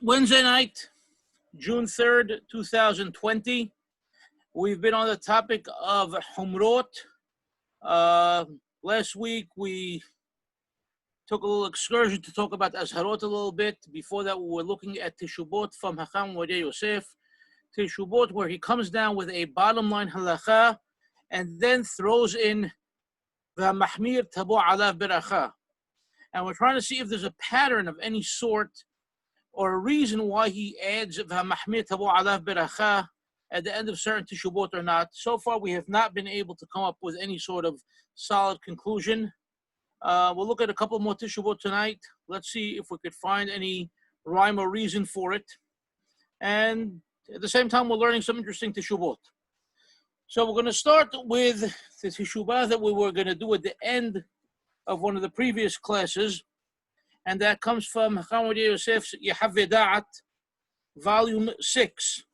Wednesday night, June 3rd, 2020. We've been on the topic of Humrot. Last week, we took a little excursion to talk about Azharot a little bit. Before that, we were looking at Teshubot from Hakham Obadiah Yosef. Teshubot, where he comes down with a bottom line halakha and then throws in the המחמיר, תבוא, עליו, ברכה. And we're trying to see if there's a pattern of any sort or a reason why he adds המחמיר, תבוא, עליו, ברכה at the end of certain Teshubot or not. So far, we have not been able to come up with any sort of solid conclusion. We'll look at a couple more Teshubot tonight. Let's see if we could find any rhyme or reason for it. And at the same time, we're learning some interesting Teshubot. So we're going to start with the Teshubah that we were going to do at the end of one of the previous classes. And that comes from Hakham Obadiah Yosef's Yahaveh Da'at, volume 6.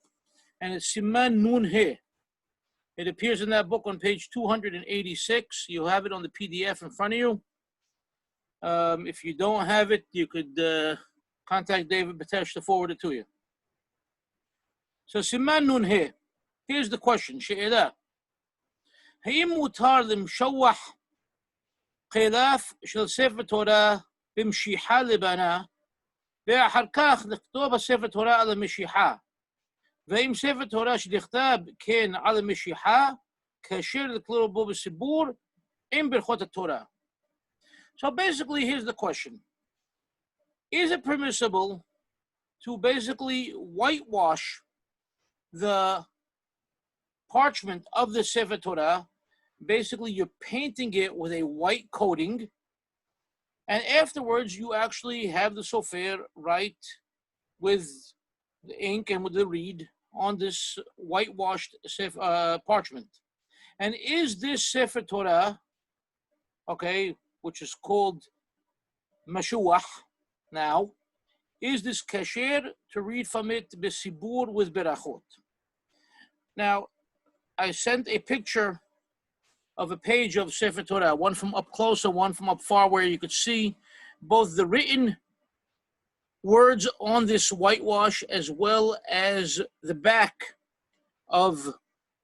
And it's Siman Nun He. It appears in that book on page 286. You'll have it on the PDF in front of you. If you don't have it, you could contact David Batesh to forward it to you. So Siman Nun He. Here's the question. She'elah. האם מותר למשוח חילף של ספר תורה במשיחה לבנה ואחר כך לכתוב בספר תורה על המשיחה? ואם ספר תורה שנכתב כן על המשיחה כאשר לכלול בו בסיבור עם ברכות התורה? So basically, here's the question. Is it permissible to basically whitewash the parchment of the Sefer Torah? Basically, you're painting it with a white coating, and afterwards you actually have the sofer write with the ink and with the reed on this whitewashed parchment. And is this Sefer Torah, okay, which is called Mashuach now, is this kasher to read from it besibur with berachot? Now, I sent a picture of a page of Sefer Torah, one from up close and one from up far, where you could see both the written words on this whitewash as well as the back of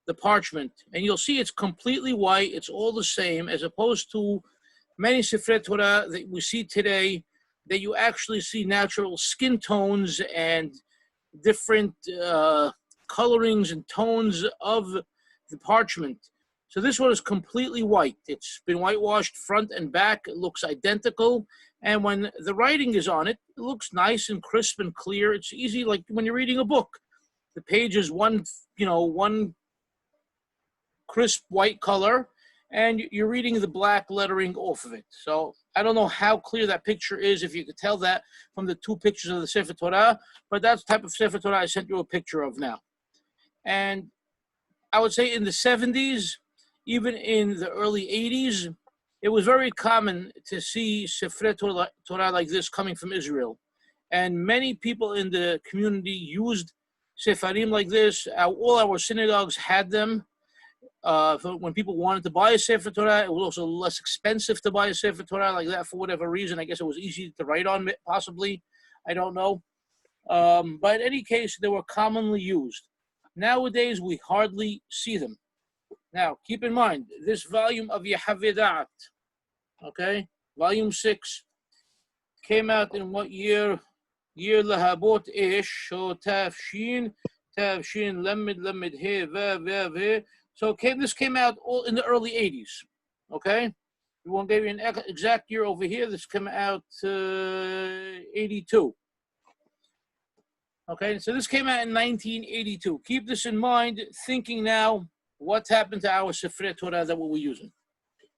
the parchment. And you'll see it's completely white. It's all the same, as opposed to many Sefer Torah that we see today, that you actually see natural skin tones and different colorings and tones of the parchment. So this one is completely white. It's been whitewashed front and back. It looks identical. And when the writing is on it, it looks nice and crisp and clear. It's easy, like when you're reading a book. The page is one crisp white color, and you're reading the black lettering off of it. So I don't know how clear that picture is, if you could tell that from the two pictures of the Sefer Torah, but that's the type of Sefer Torah I sent you a picture of now. And I would say in the 70s, even in the early 80s, it was very common to see Sefer Torah like this coming from Israel. And many people in the community used Sepharim like this. All our synagogues had them. When people wanted to buy a Sefer Torah, it was also less expensive to buy a Sefer Torah like that for whatever reason. I guess it was easy to write on, possibly. I don't know. But in any case, they were commonly used. Nowadays, we hardly see them. Now, keep in mind, this volume of Yahaveh Da'at, okay, volume 6, came out in what year? Year Lahabot Ish, so Tafshin, Lamed, He, Ve. So this came out all in the early 80s, okay? We won't give you an exact year over here. This came out 82. Okay, so this came out in 1982. Keep this in mind, thinking now, what's happened to our Sefer Torah that we were using?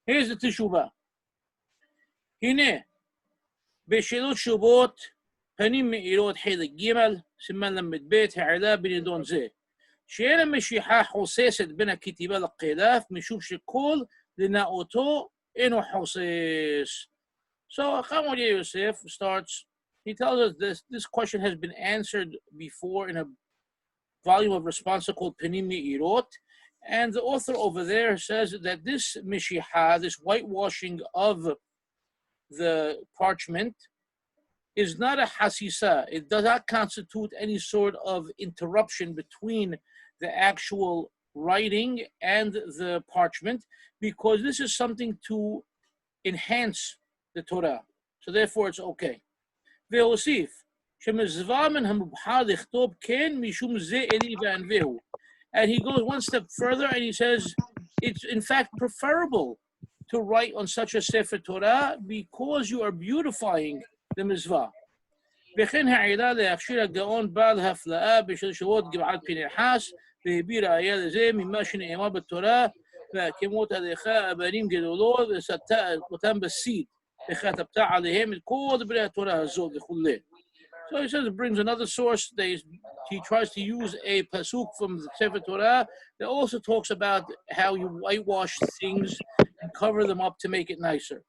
Here's the Teshuvah. Hine, בשאלות שובות, פנים מאירות חלק ג' סימן ל"ב העלה בנדון זה. שאין המשיחה חוססת בין הכתיבה לקלף, משום שכל לנאותו אינו חוסס. So Hakham Obadiah Yosef starts, he tells us this question has been answered before in a volume of responsa called Penim Me'irot, and the author over there says that this mishiha, this whitewashing of the parchment, is not a hasisa. It does not constitute any sort of interruption between the actual writing and the parchment, because this is something to enhance the Torah. So therefore it's okay. והוסיף, שמזווה מן המובחר לכתוב כן משום זה אלי וענווהו. And he goes one step further and he says, it's in fact preferable to write on such a Sefer Torah because you are beautifying the mizvah. וכן העילה להכשיר הגאון בעל הפלאה בשל שבועות גבעת פנחס והביא ראיה לזה ממה שנאמר בתורה והקימות עליך אבנים גדולות ושאת אותם בסיד וכתבת עליהם את כל דברי התורה הזאת וכולי. So he says it brings another source. He tries to use a pasuk from the Sefer Torah that also talks about how you whitewash things and cover them up to make it nicer.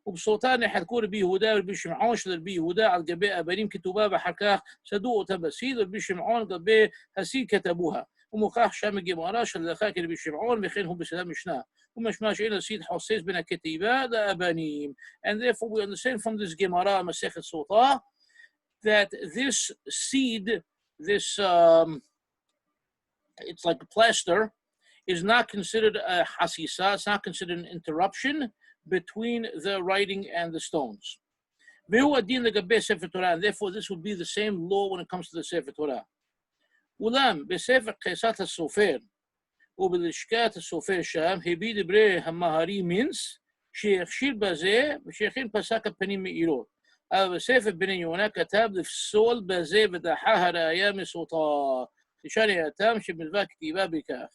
ובסולטן נחלקו רבי יהודה ורבי שמעון של רבי יהודה על גבי אבנים כתובה ואחר כך שדו אותם בסיד ורבי שמעון גבי הסיד כתבוה ומוכח שם גמרא של לך כרבי שמעון וכן הוא בסדר משנה ומשמע שאין הסיד חוסס בין הכתיבה לאבנים. And therefore we understand from this Gemara Masechet Sotah that this seed, this it's like a plaster, is not considered a hasisa. It's not considered an interruption between the writing and the stones. And therefore this would be the same law when it comes to the Sefer Torah. אולם בספר קייסת הסופר ובלשכת הסופר שם הביא דברי המהרי מינס שהכשיר בזה ושהכין פסק הפנים מאירות. אבל בספר בני יונה כתב לפסול בזה ודחה הראיה מסוטה. תשאלי הטעם שבלבד כתיבה בכך.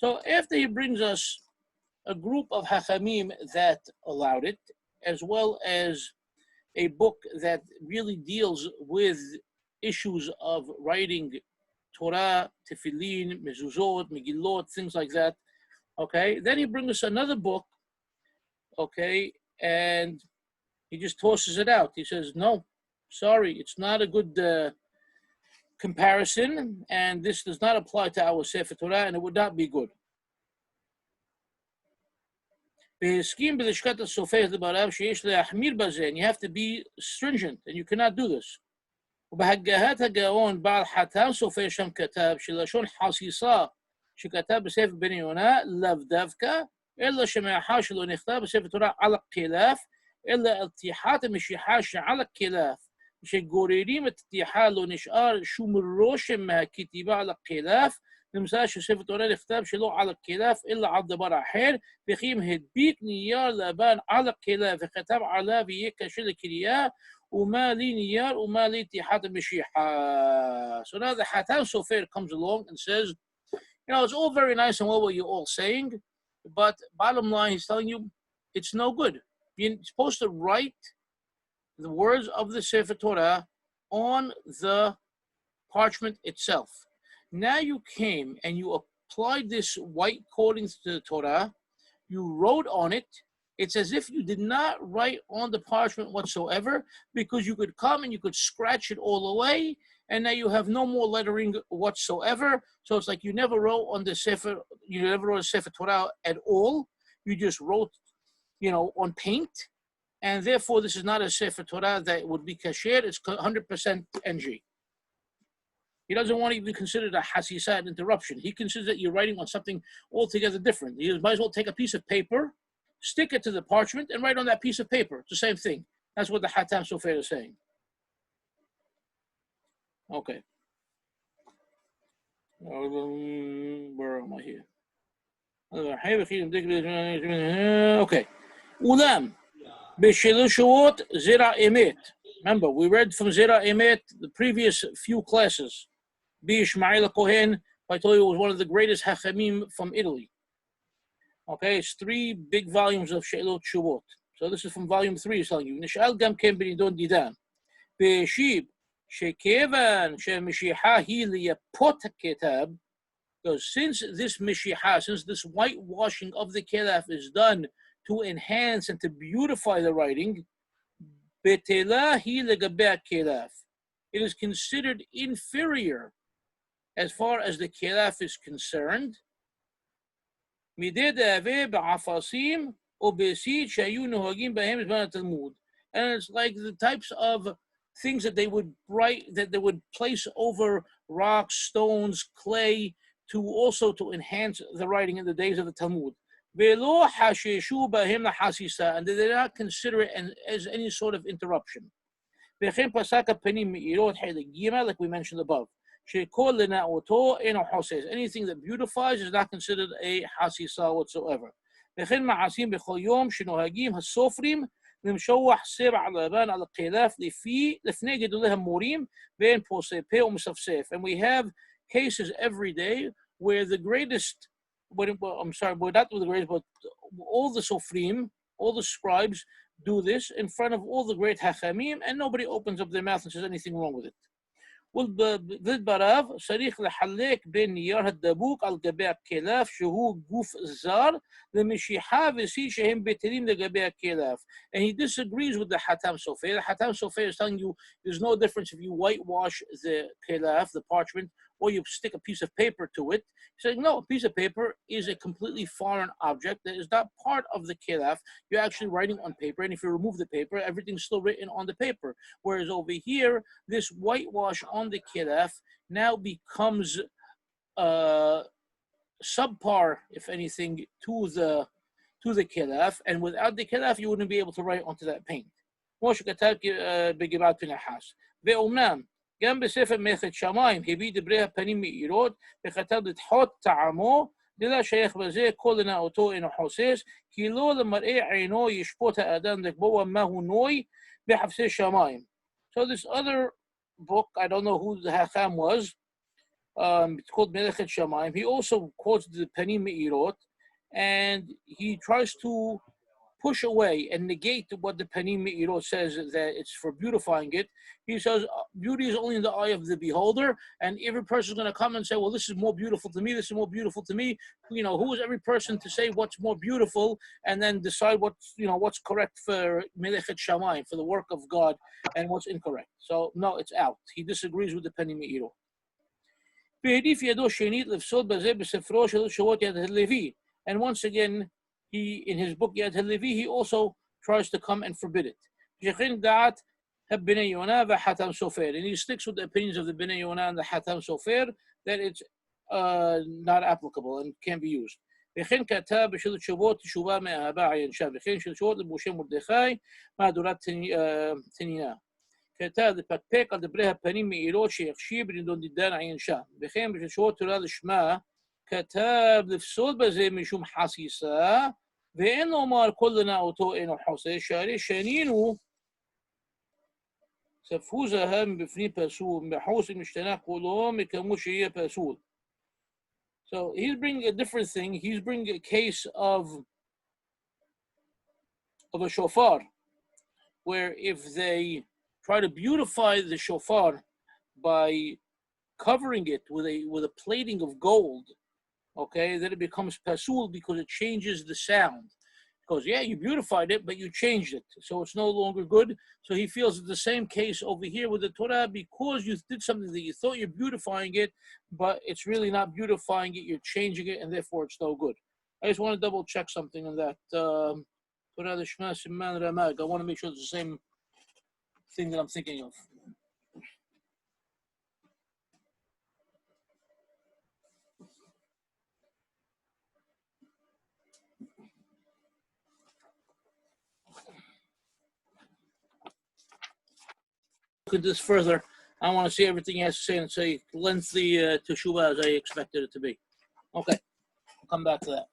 So after he brings us a group of Hachamim that allowed it, as well as a book that really deals with issues of writing Torah, Tefillin, Mezuzot, Megillot, things like that. Okay, then he brings us another book, okay, and he just tosses it out. He says, no, sorry, it's not a good comparison, and this does not apply to our Sefer Torah, and it would not be good. והסכים בלשכת הסופר לדבריו שיש להחמיר בזה, and you have to be stringent, and you cannot do this. ובהגהת הגאון בעל חתם סופר שם כתב שלשון חסיסה שכתב בספר בני יונה לאו דווקא, אלא שמאחר שלא נכתב בספר תורה על הקלף, אלא על פתיחת המשיחה שעל הקלף, שגוררים את הפתיחה לא נשאר שום רושם מהכתיבה על הקלף, נמצא שספר תורה נכתב שלא על הקלף אלא על דבר אחר, וכי אם הדביק נייר לבן על הקלף וכתב עליו יהיה קשה לקריאה, ומה לי נייר ומה לי פתיחת המשיחה. So now the Hatam Sofer comes along and says, you know, it's all very nice and well what you're all saying, but bottom line, he's telling you it's no good. You're supposed to write the words of the Sefer Torah on the parchment itself. Now you came and you applied this white coating to the Torah, you wrote on it. It's as if you did not write on the parchment whatsoever, because you could come and you could scratch it all away, and now you have no more lettering whatsoever. So it's like you never wrote on the Sefer, you never wrote a Sefer Torah at all. You just wrote, you know, on paint, and therefore this is not a Sefer Torah that would be kasher. It's 100% NG. He doesn't want to even consider it a hasisa, an interruption. He considers that you're writing on something altogether different. You might as well take a piece of paper, stick it to the parchment, and write on that piece of paper. It's the same thing. That's what the Hatam Sofer is saying. Okay. Where am I here? Okay. Ulam. B'shelushuot zera emet. Remember, we read from zera emet the previous few classes. B'Ishmael Kohen, I told you, was one of the greatest Hachamim from Italy. Okay, it's 3 big volumes of She'elot Shuvot. So this is from volume 3, he's telling you. Nishal gam ken b'nidon didan. Be'eshib, shekevan she'mishiha hi liyapot ketab, because since this mishiha, since this whitewashing of the kelaf is done to enhance and to beautify the writing, betela hi legabeh kelaf, it is considered inferior as far as the kelaf is concerned. And it's like the types of things that they would place over rocks, stones, clay, to enhance the writing in the days of the Talmud. And they did not consider it as any sort of interruption. Like we mentioned above. Anything that beautifies is not considered a hasisa whatsoever. لمشوح سبع على لبان على القلاف لفني جدولهم موريم بين بوسي بي ومسفسف. And we have cases every day where the greatest, not the greatest, but all the sofrim, all the scribes do this in front of all the great hachamim, and nobody opens up their mouth and says anything wrong with it. ضد براف صريخ لحلك بين نيار الدبوك على جبهة كلاف شهو جوف الزار لمشيحة وسي شهم بترين لجبهة كلاف. And he disagrees with the Hakham Sofer. The Hakham Sofer is telling you there's no difference if you whitewash the kelaf, the parchment, or you stick a piece of paper to it. He's saying no, a piece of paper is a completely foreign object that is not part of the kelaf. You're actually writing on paper, and if you remove the paper, everything's still written on the paper. Whereas over here, this whitewash on the kelaf now becomes subpar, if anything, to the kelaf, and without the kelaf, you wouldn't be able to write onto that paint. Moshe כתב בגבעת פנחס. ואומנם גם בספר מלאכת שמיים הביא דברי הפנים מאירות וכתב לדחות טעמו דלה שייך בזה כל הנאותו אינו חוסס כי לא למראה עינו ישפוט האדם לקבוע מהו נוי בחפשי שמיים. So this other book, I don't know who the Hakham was, it's called Melechet Shamayim. He also quotes the Panim Me'irot, and he tries to push away and negate what the Panim Me'irot says, that it's for beautifying it. He says beauty is only in the eye of the beholder, and every person is going to come and say, well, this is more beautiful to me, this is more beautiful to me. You know, who is every person to say what's more beautiful and then decide what's correct for Melechet Shamayim, for the work of God, and what's incorrect. So no, it's out. He disagrees with the Panim Me'irot. And once again, he, in his book Yad HaLevi, he also tries to come and forbid it. And he sticks with the opinions of the Bnei Yonah and the Hakham Sofer that it's not applicable and can't be used. וכן כתב בשל תשובות תשובה מאהבה עין שם, וכן של תשובות למשה מרדכי מהדורת תנינה. כתב לפקפק על דברי הפנים מאירות שיחשיב בנדון דידן עין שם, וכן בשל תשובות תורה לשמה כתב לפסול בזה משום חסיסה, ואין לומר כל לנאותו אינו חוסס, שהרי שנינו ספרו זהב מבפנים פסול, מחוס משתנה כולו מכמו שיהיה פסול. So he's bringing a different thing. He's bringing a case of a shofar, where if they try to beautify the shofar by covering it with a plating of gold, okay, then it becomes pasul because it changes the sound. Because yeah, you beautified it, but you changed it, so it's no longer good. So he feels it's the same case over here with the Torah, because you did something that you thought you're beautifying it, but it's really not beautifying it, you're changing it, and therefore it's no good. I just want to double check something on that. Torah Lishma Siman Ramag. I want to make sure it's the same thing that I'm thinking of. Look at this further. I want to see everything he has to say and say lengthy teshuvah as I expected it to be. Okay, I'll come back to that.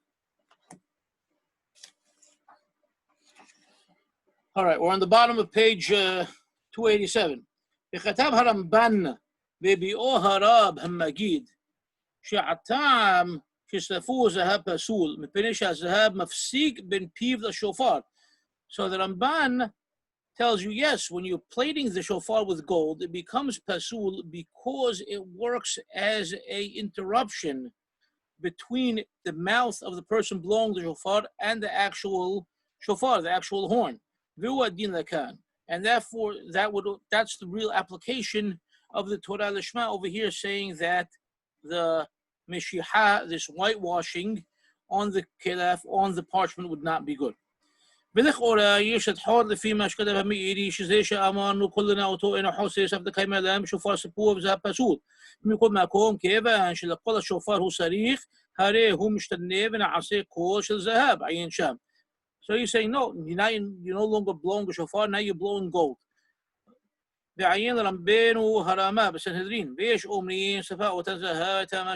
All right, we're on the bottom of page 287. וכתב הרמב"ן בביאו הרב המגיד שהטעם ששרפו זהב פסול מפני שהזהב מפסיק בין פיו לשופר. So the Ramban tells you, yes, when you're plating the shofar with gold, it becomes pasul because it works as a interruption between the mouth of the person blowing the shofar and the actual shofar, the actual horn. And therefore, that's the real application of the Torah Lishma over here, saying that the Meshiha, this whitewashing on the kelaf, on the parchment, would not be good. ולכאורה יש לדחות לפי מה שכתב המאירי שזה שאמרנו כולנה אותו אינו חוסס אף דקאי מאדם שופר סיפור וזה הפסוק. מכל מקום כיוון שלכל השופר הוא צריך הרי הוא משתנה ונעשה קול של זהב עיין שם. So you say no, you're no longer blowing a shofar, now you're blowing gold. ועיין רמבנו הרמה בסנהדרין, ויש אומרים שפה אותה זהב מה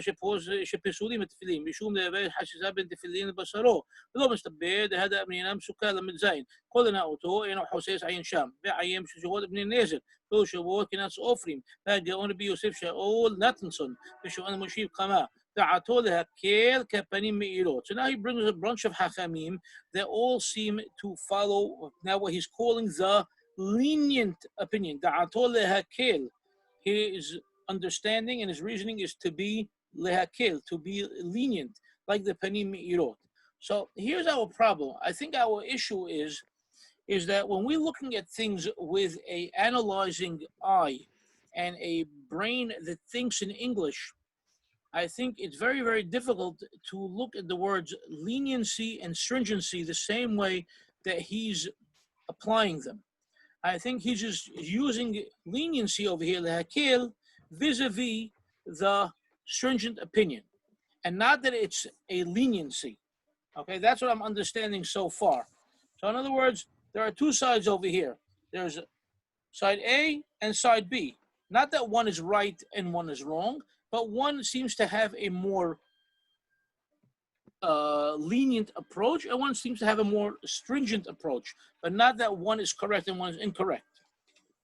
שפסולים התפילין, משום להביא חסיסה בין תפילין לבשרו, ולא מסתבר דהדה אמרינה מסוכה למדזין, כל הנאותו אינו חוסס עיין שם, ועיין ששורות בני נזר, ולא שורות כנס אופרים, והגאון רבי יוסף שאול נתנסון, ושואל משיב כמה, דעתו להקל כפנים מאירות. So now he brings a bunch of Hachamim that all seem to follow now what he's calling the lenient opinion. Da'ato lehakel. His understanding and his reasoning is to be lehakel, to be lenient, like the panim me'irot. So here's our problem. I think our issue is that when we're looking at things with a analyzing eye and a brain that thinks in English, I think it's very, very difficult to look at the words leniency and stringency the same way that he's applying them. I think he's just using leniency over here, lehakil, vis-a-vis the stringent opinion. And not that it's a leniency. Okay, that's what I'm understanding so far. So in other words, there are two sides over here. There's side A and side B. Not that one is right and one is wrong, but one seems to have a more lenient approach, and one seems to have a more stringent approach, but not that one is correct and one is incorrect.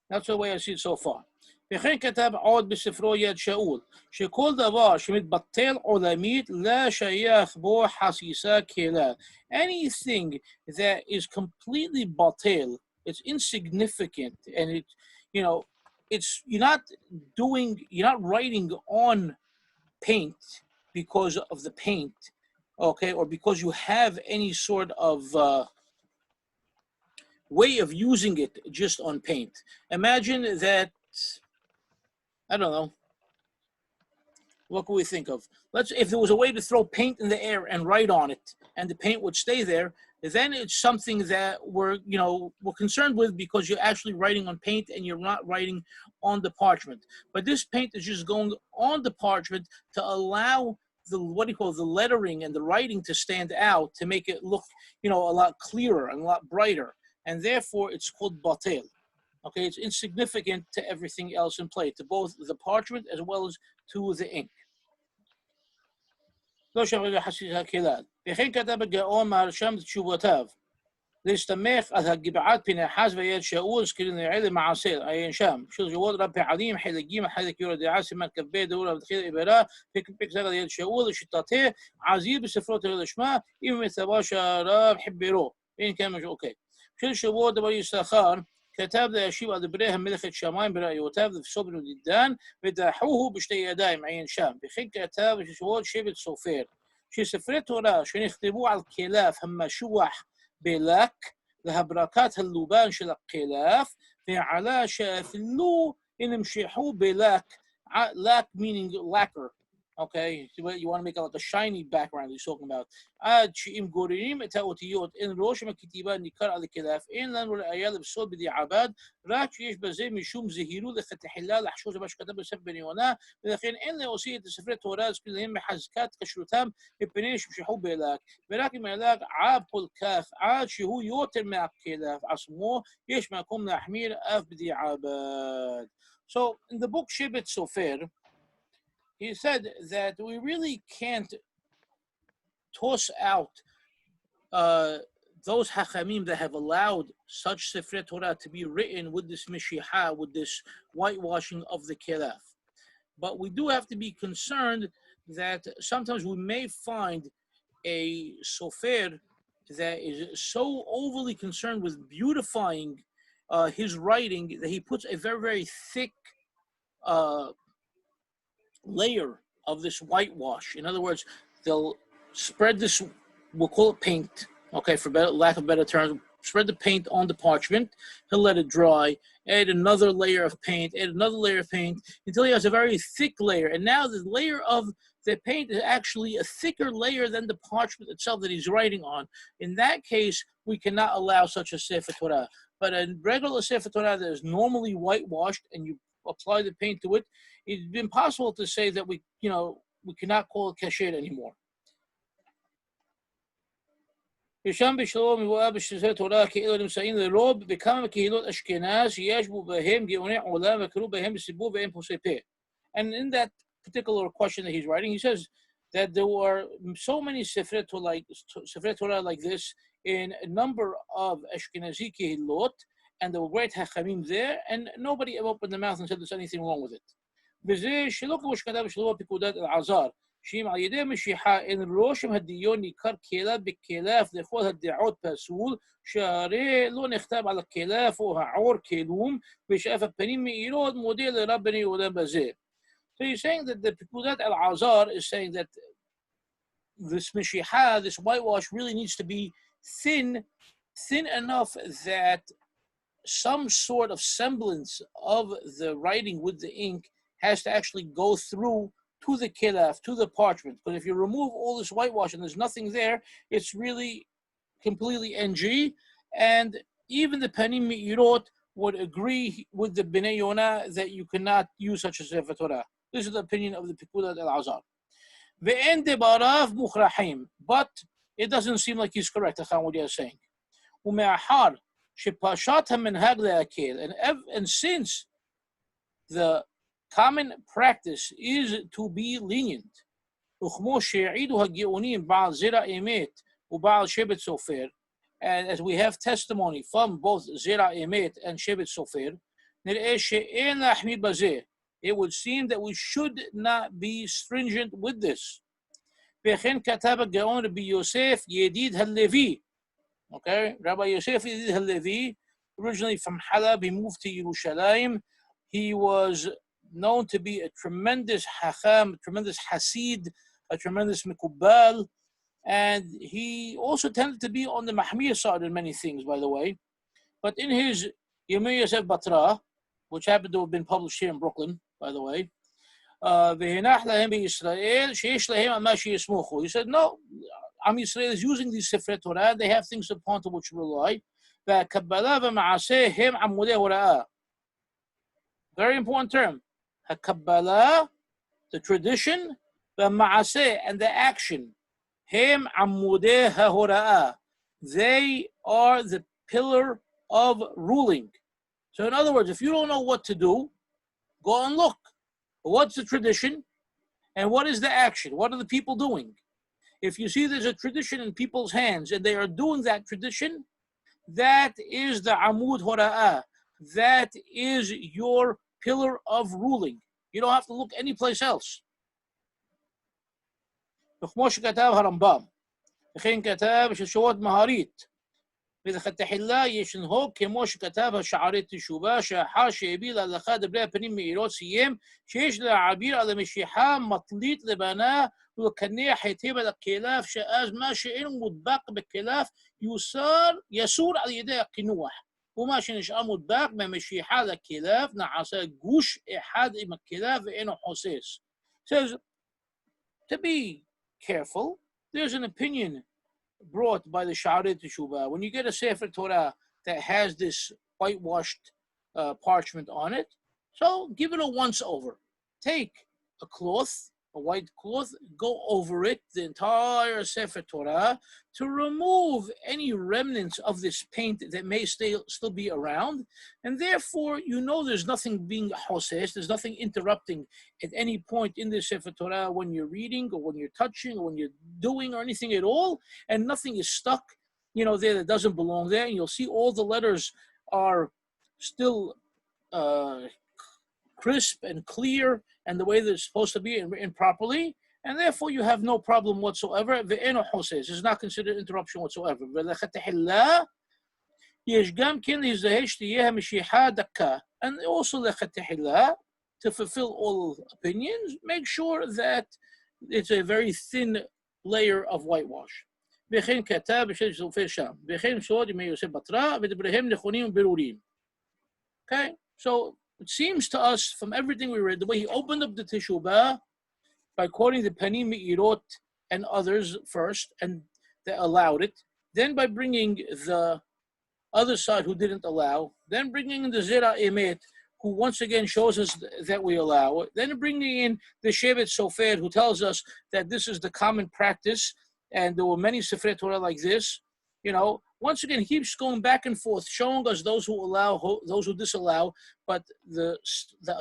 That's the way I see it so far. וכן כתב עוד בספרו יד שאול, שכל דבר שמתבטל עולמית לא שייך בו חסיסה קלה. Anything that is completely batel, it's insignificant, and it, it's you're not writing on paint because of the paint. Okay, or because you have any sort of way of using it just on paint. Imagine that, I don't know, what can we think of? If there was a way to throw paint in the air and write on it, and the paint would stay there, then it's something that we're concerned with because you're actually writing on paint and you're not writing on the parchment. But this paint is just going on the parchment to allow the lettering and the writing to stand out, to make it look, a lot clearer and a lot brighter. And therefore it's called batel. Okay, it's insignificant to everything else in play, to both the parchment as well as to the ink. וכן כתב הגאון מהרשם תשובותיו, להסתמך על הגבעת פנחס ויד שאול זכירים נראה למעשר, עיין שם. של ג'וות רב פעלים, חלק ג' חלק יורד דעה, סימן כ"ב דאור המתחיל עברה, פרק זר על יד שאול, לשיטתה, עזיר בספרות לשמה, אם מצבא שהרב חיברו. אין כאן משהו, אוקיי. של שבועות דבר יששכר, כתב להשיב על דברי המלאכת שמיים בראיותיו לפסול בנו דידן, ודחוהו בשתי ידיים, עיין שם. וכן כתב שבועות שבט סופר, שספרי תורה שנכתבו על קלף המשוח בלק, להברקת הלובן של הקלף, ועלה שאפילו אם המשכו בלק, lak meaning lacquer, okay? You want to make it like a shiny background he's talking about. עד שאם גוררים את האותיות אין רושם הכתיבה ניכר על הקלף, אין לנו ראיה לפסול בדיעבד, רק שיש בזה משום זהירות לכתחילה לחשוש מה שכתב בספר בן יונה, ולכן אין להוציא את ספרי תורה להם מחזקת כשרותם מפני שמשכו בלק, ורק אם הלק עב כל כך עד שהוא יותר מהקלף עצמו, יש מקום להחמיר אף בדיעבד. So in the book Shibet Sofer, he said that we really can't toss out those hachamim that have allowed such Sefrei Torah to be written with this mishiha, with this whitewashing of the kelaf. But we do have to be concerned that sometimes we may find a sofer that is so overly concerned with beautifying his writing that he puts a very, very thick layer of this whitewash. In other words, they'll spread this, we'll call it paint, okay, for lack of better terms, spread the paint on the parchment. He'll let it dry, add another layer of paint, add another layer of paint, until he has a very thick layer. And now the layer of the paint is actually a thicker layer than the parchment itself that he's writing on. In that case, we cannot allow such a Sefer Torah. But a regular Sefer Torah that is normally whitewashed and you apply the paint to it, it's impossible to say that we cannot call it kasher anymore. ישם בשלו מבואה בספרי תורה כאילו נמצאים לרוב בכמה קהילות אשכנז שיש בהם גאוני עולם וקראו בהם בסיבוב ואין פוסק פה. And in that particular question that he's writing, he says that there were so many Sefer Torah like this in a number of Ashkenazi kehilot, and there were great Hachamim there, and nobody ever opened their mouth and said there's anything wrong with it. וזה שלא כמו שכתב בשלו פקודת אלעזר, שאם על ידי משיחה אין רושם הדיון ניכר קלף בקלף לכל הדעות פסול, שהרי לא נכתב על הקלף או העור כלום, ושאף הפנים מאירות מודה לרבני עולם בזה. So he's saying that the Pekudat al-Azar is saying that this Meshicha, this whitewash, really needs to be thin enough that some sort of semblance of the writing with the ink has to actually go through to the kilaf, to the parchment. But if you remove all this whitewash and there's nothing there, it's really completely NG. And even the Panim Me'irot would agree with the Bnei Yonah that you cannot use such a Sefer Torah. This is the opinion of the Pekudat al-Azar. Ve'en debarav mukhrahim, but it doesn't seem like he's correct, Hakham Obadiah is saying. Ume'ahar shepashat hamenhag le'akel, and since the common practice is to be lenient, וכמו שהעידו הגאונים בעל זרע אמת ובעל שבט סופר, and as we have testimony from both זרע אמת and שבט סופר, נראה שאין להחמיר בזה. It would seem that we should not be stringent with this. וכן כתב הגאון רבי יוסף ידיד הלוי. Okay, Rabbi Yosef Yedid Halevi, originally from Halab, he moved to Yerushalayim. He was known to be a tremendous Hacham, a tremendous Hasid, a tremendous Mekubal, and he also tended to be on the Mahmir side in many things, by the way. But in his Yemei Yosef Batra, which happened to have been published here in Brooklyn, by the way, he said, no, Am Yisrael is using these Sefer Torah, they have things upon to which rely. Very important term. HaKabbalah, the tradition, the ma'aseh, and the action. Hem amudeh ha'hora'ah. They are the pillar of ruling. So in other words, if you don't know what to do, go and look. What's the tradition? And what is the action? What are the people doing? If you see there's a tradition in people's hands and they are doing that tradition, that is the Amud Hora'ah. That is your pillar of ruling. You don't have to look anyplace else. וכמו שכתב הרמב"ם, וכן כתב ששורות מהרית, ותחילה יש לנהוג כמו שכתב השערי תשובה, שאחר שהביא להלכה דברי הפנים מאירות סיים, שיש להעביר על המשיחה מטלית לבנה ולקנח היטב על הקלף, שאז מה שאין מודבק בקלף יסור על ידי הקינוח. ומה שנשאר מודבק מהמשיחה לקלף נעשה גוש אחד עם הקלף ואינו חוסס. Says, to be careful, there's an opinion brought by the Sha'arei Teshuvah. When you get a Sefer Torah that has this whitewashed parchment on it, so give it a once over. Take a cloth, a white cloth, go over it, the entire Sefer Torah, to remove any remnants of this paint that may still be around, and therefore you know there's nothing being hoses, there's nothing interrupting at any point in the Sefer Torah when you're reading or when you're touching or when you're doing or anything at all, and nothing is stuck, there that doesn't belong there, and you'll see all the letters are still crisp and clear and the way they're supposed to be and properly, and therefore you have no problem whatsoever. Ve'eno hoses is not considered interruption whatsoever. And also to fulfill all opinions, make sure that it's a very thin layer of whitewash. וכן כתב בשל שופט שם, וכן שוד ימי יוסף בתרה, ודבריהם נכונים וברורים. Okay, so it seems to us from everything we read, the way he opened up the Teshuvah by quoting the Panim Me'irot and others first, and they allowed it, then by bringing the other side who didn't allow, then bringing in the Zera Emet, who once again shows us that we allow it, then bringing in the Shevet Sofer, who tells us that this is the common practice, and there were many Sefrei Torah like this. You know, once again, he keeps going back and forth, showing us those who allow, those who disallow, but the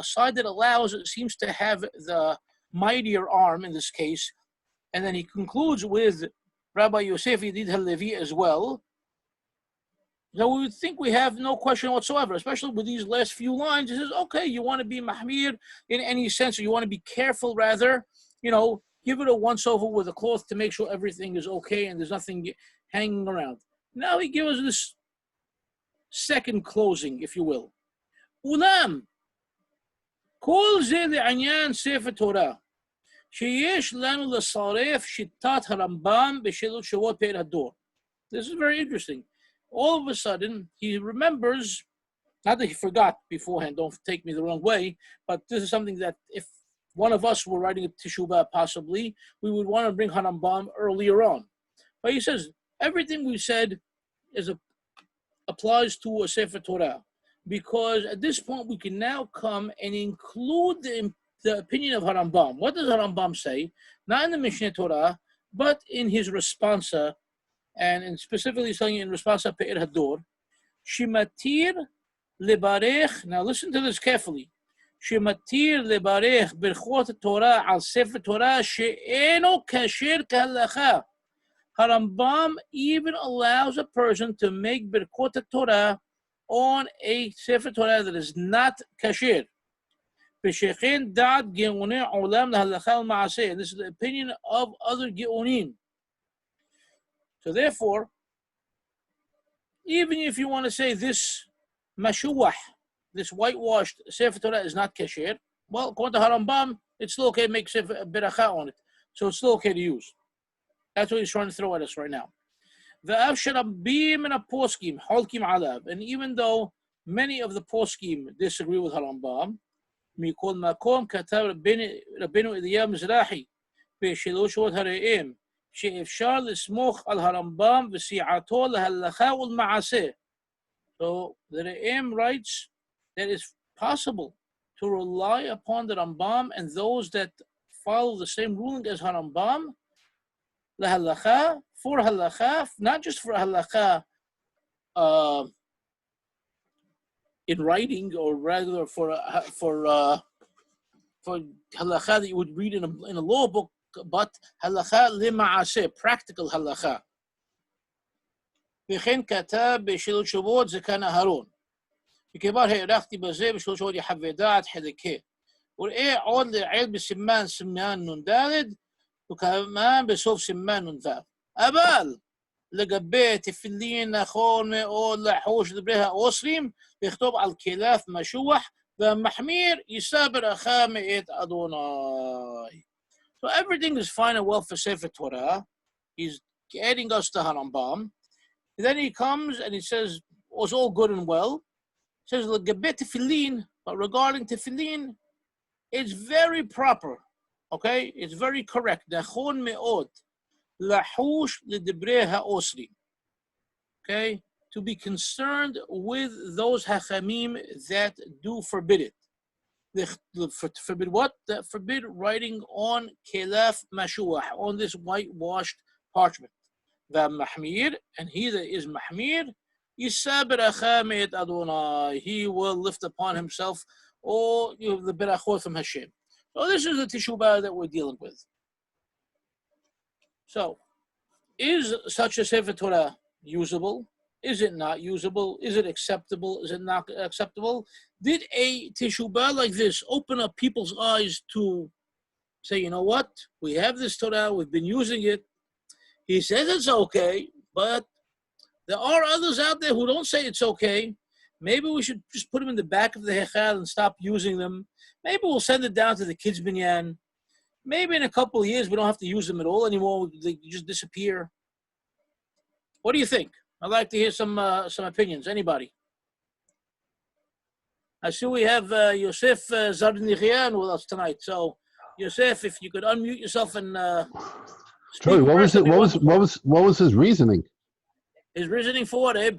side that allows seems to have the mightier arm in this case. And then he concludes with Rabbi Yosef Yedid HaLevi as well. So we would think we have no question whatsoever, especially with these last few lines. He says, okay, you want to be mahmir in any sense, or you want to be careful rather, you know, give it a once-over with a cloth to make sure everything is okay and there's nothing hanging around. Now he gives us this second closing, if you will. Ulam, kol ze le'anyan sefer Torah, sheyesh lanu l'saref shittat harambam b'shelot shavot pe'er hador. This is very interesting. All of a sudden, he remembers, not that he forgot beforehand, don't take me the wrong way, but this is something that if one of us were writing a Teshuvah possibly, we would want to bring Harambam earlier on. But he says, everything we said applies to a Sefer Torah, because at this point we can now come and include the opinion of Harambam. What does Harambam say? Not in the Mishneh Torah, but in his responsa, and specifically saying in responsa Pe'er Hador, Shimatir lebarech. Now listen to this carefully. Shimatir lebarech berchot Torah al Sefer Torah she'eno kasher k'halacha. Harambam even allows a person to make berchot Torah on a Sefer Torah that is not kasher. V'shechin da'at ge'onei olam lahalacha al-ma'aseh. And this is the opinion of other ge'onim. So therefore, even if you want to say this mashuwah, this whitewashed Sefer Torah is not kasher, well, according to Harambam, it's still okay to make Sefer Berachah on it. So it's still okay to use. That's what he's trying to throw at us right now. And even though many of the poskim disagree with Harambam, מכל מקום כתב רבנו אליהו מזרחי בשלוש שורות הראם שאפשר לסמוך על הרמב"ם וסיעתו להלכה ולמעשה. So the Re'em writes that it's possible to rely upon the Rambam and those that follow the same ruling as Harambam, lahalacha, for halacha, not just for halacha in writing, or rather for halacha that you would read in a law book, but halacha lima'aseh, practical halacha. וכן כתב בשלוש שבועות זקן אהרון. וכבר הארכתי בזה בשלוש שבועות יחווה דעת חלקה. וראה עוד לעיל בסימן נ"ד וכמה בסוף סימן נ"ו. אבל לגבי תפילין נכון מאוד לחוש דברי האוסרים לכתוב על קלף משוח והמחמיר יישא ברכה מאת אדוני. So everything is fine and well for Sefer Torah. He's adding us to Harambam. Then he comes and he says, it's all good and well. He says, tefillin, but regarding tefillin, it's very proper, okay? It's very correct. Nachon me'od, lahush ledebrei ha'osri, okay? To be concerned with those hachamim that do forbid it. Forbid what? That forbid writing on kelaf mashuah, on this whitewashed parchment. The mahmir, and he that is mahmir, yisa beracha me'et Adonai. He will lift upon himself all the berachot from Hashem. So this is the teshubah that we're dealing with. So, is such a Sefer Torah usable? Is it not usable? Is it acceptable? Is it not acceptable? Did a teshubah like this open up people's eyes to say, you know what? We have this Torah, we've been using it. He says it's okay, but there are others out there who don't say it's okay. Maybe we should just put them in the back of the hechal and stop using them. Maybe we'll send it down to the kids' binyan. Maybe in a couple of years we don't have to use them at all anymore. They just disappear. What do you think? I'd like to hear some opinions. Anybody? I see we have Yosef Zarnichian with us tonight. So, Yosef, if you could unmute yourself and Sorry, what was it? What was his reasoning? His reasoning for what, Abe?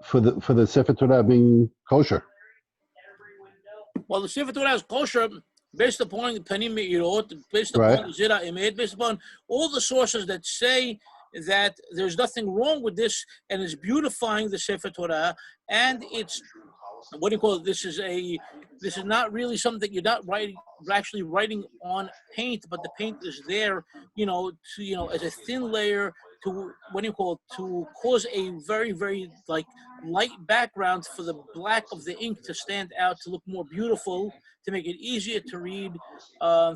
For the Sefer Torah being kosher. Well, the Sefer Torah is kosher based upon the Panim Me'irot, based upon the Zira Emet, based upon all the sources that say that there's nothing wrong with this, and it's beautifying the Sefer Torah, and it's, what do you call it? This is not really something that you're not actually writing on paint, but the paint is there, as a thin layer to, to cause a very, very light background for the black of the ink to stand out, to look more beautiful, to make it easier to read,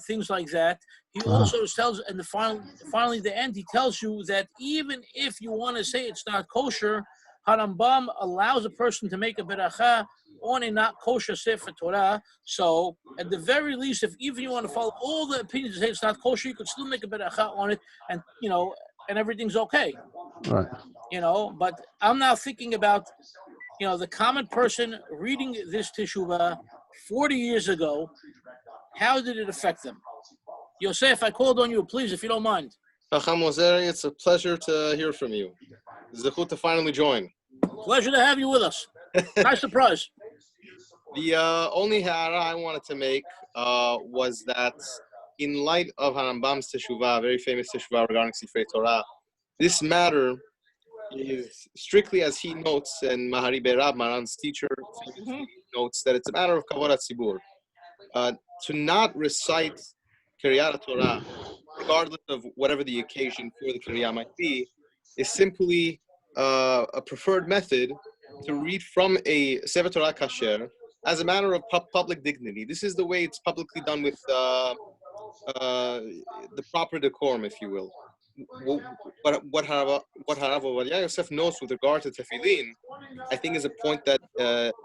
things like that. He also tells, and finally the end, he tells you that even if you want to say it's not kosher, Harambam allows a person to make a beracha on a not kosher Sefer Torah. So at the very least, if even you want to follow all the opinions and say it's not kosher, you could still make a beracha on it, and and everything's okay. Right. But I'm now thinking about, the common person reading this teshuvah 40 years ago. How did it affect them? Yosef, I called on you, please, if you don't mind. Hakham Mosseri, it's a pleasure to hear from you. Zechut to finally join. Pleasure to have you with us. Nice surprise. The only ha'ara I wanted to make was that in light of Harambam's teshuvah, very famous teshuvah regarding Sifrei Torah, this matter is strictly as he notes, and Mahari Berab, Maran's teacher, notes that it's a matter of kavod tzibur. To not recite Kiryat Torah, regardless of whatever the occasion for the Kiryah might be, is simply a preferred method to read from a Sefer Torah kasher as a matter of public dignity. This is the way it's publicly done with the proper decorum, if you will. What Harav Obadiah Yosef knows with regard to tefillin, I think is a point that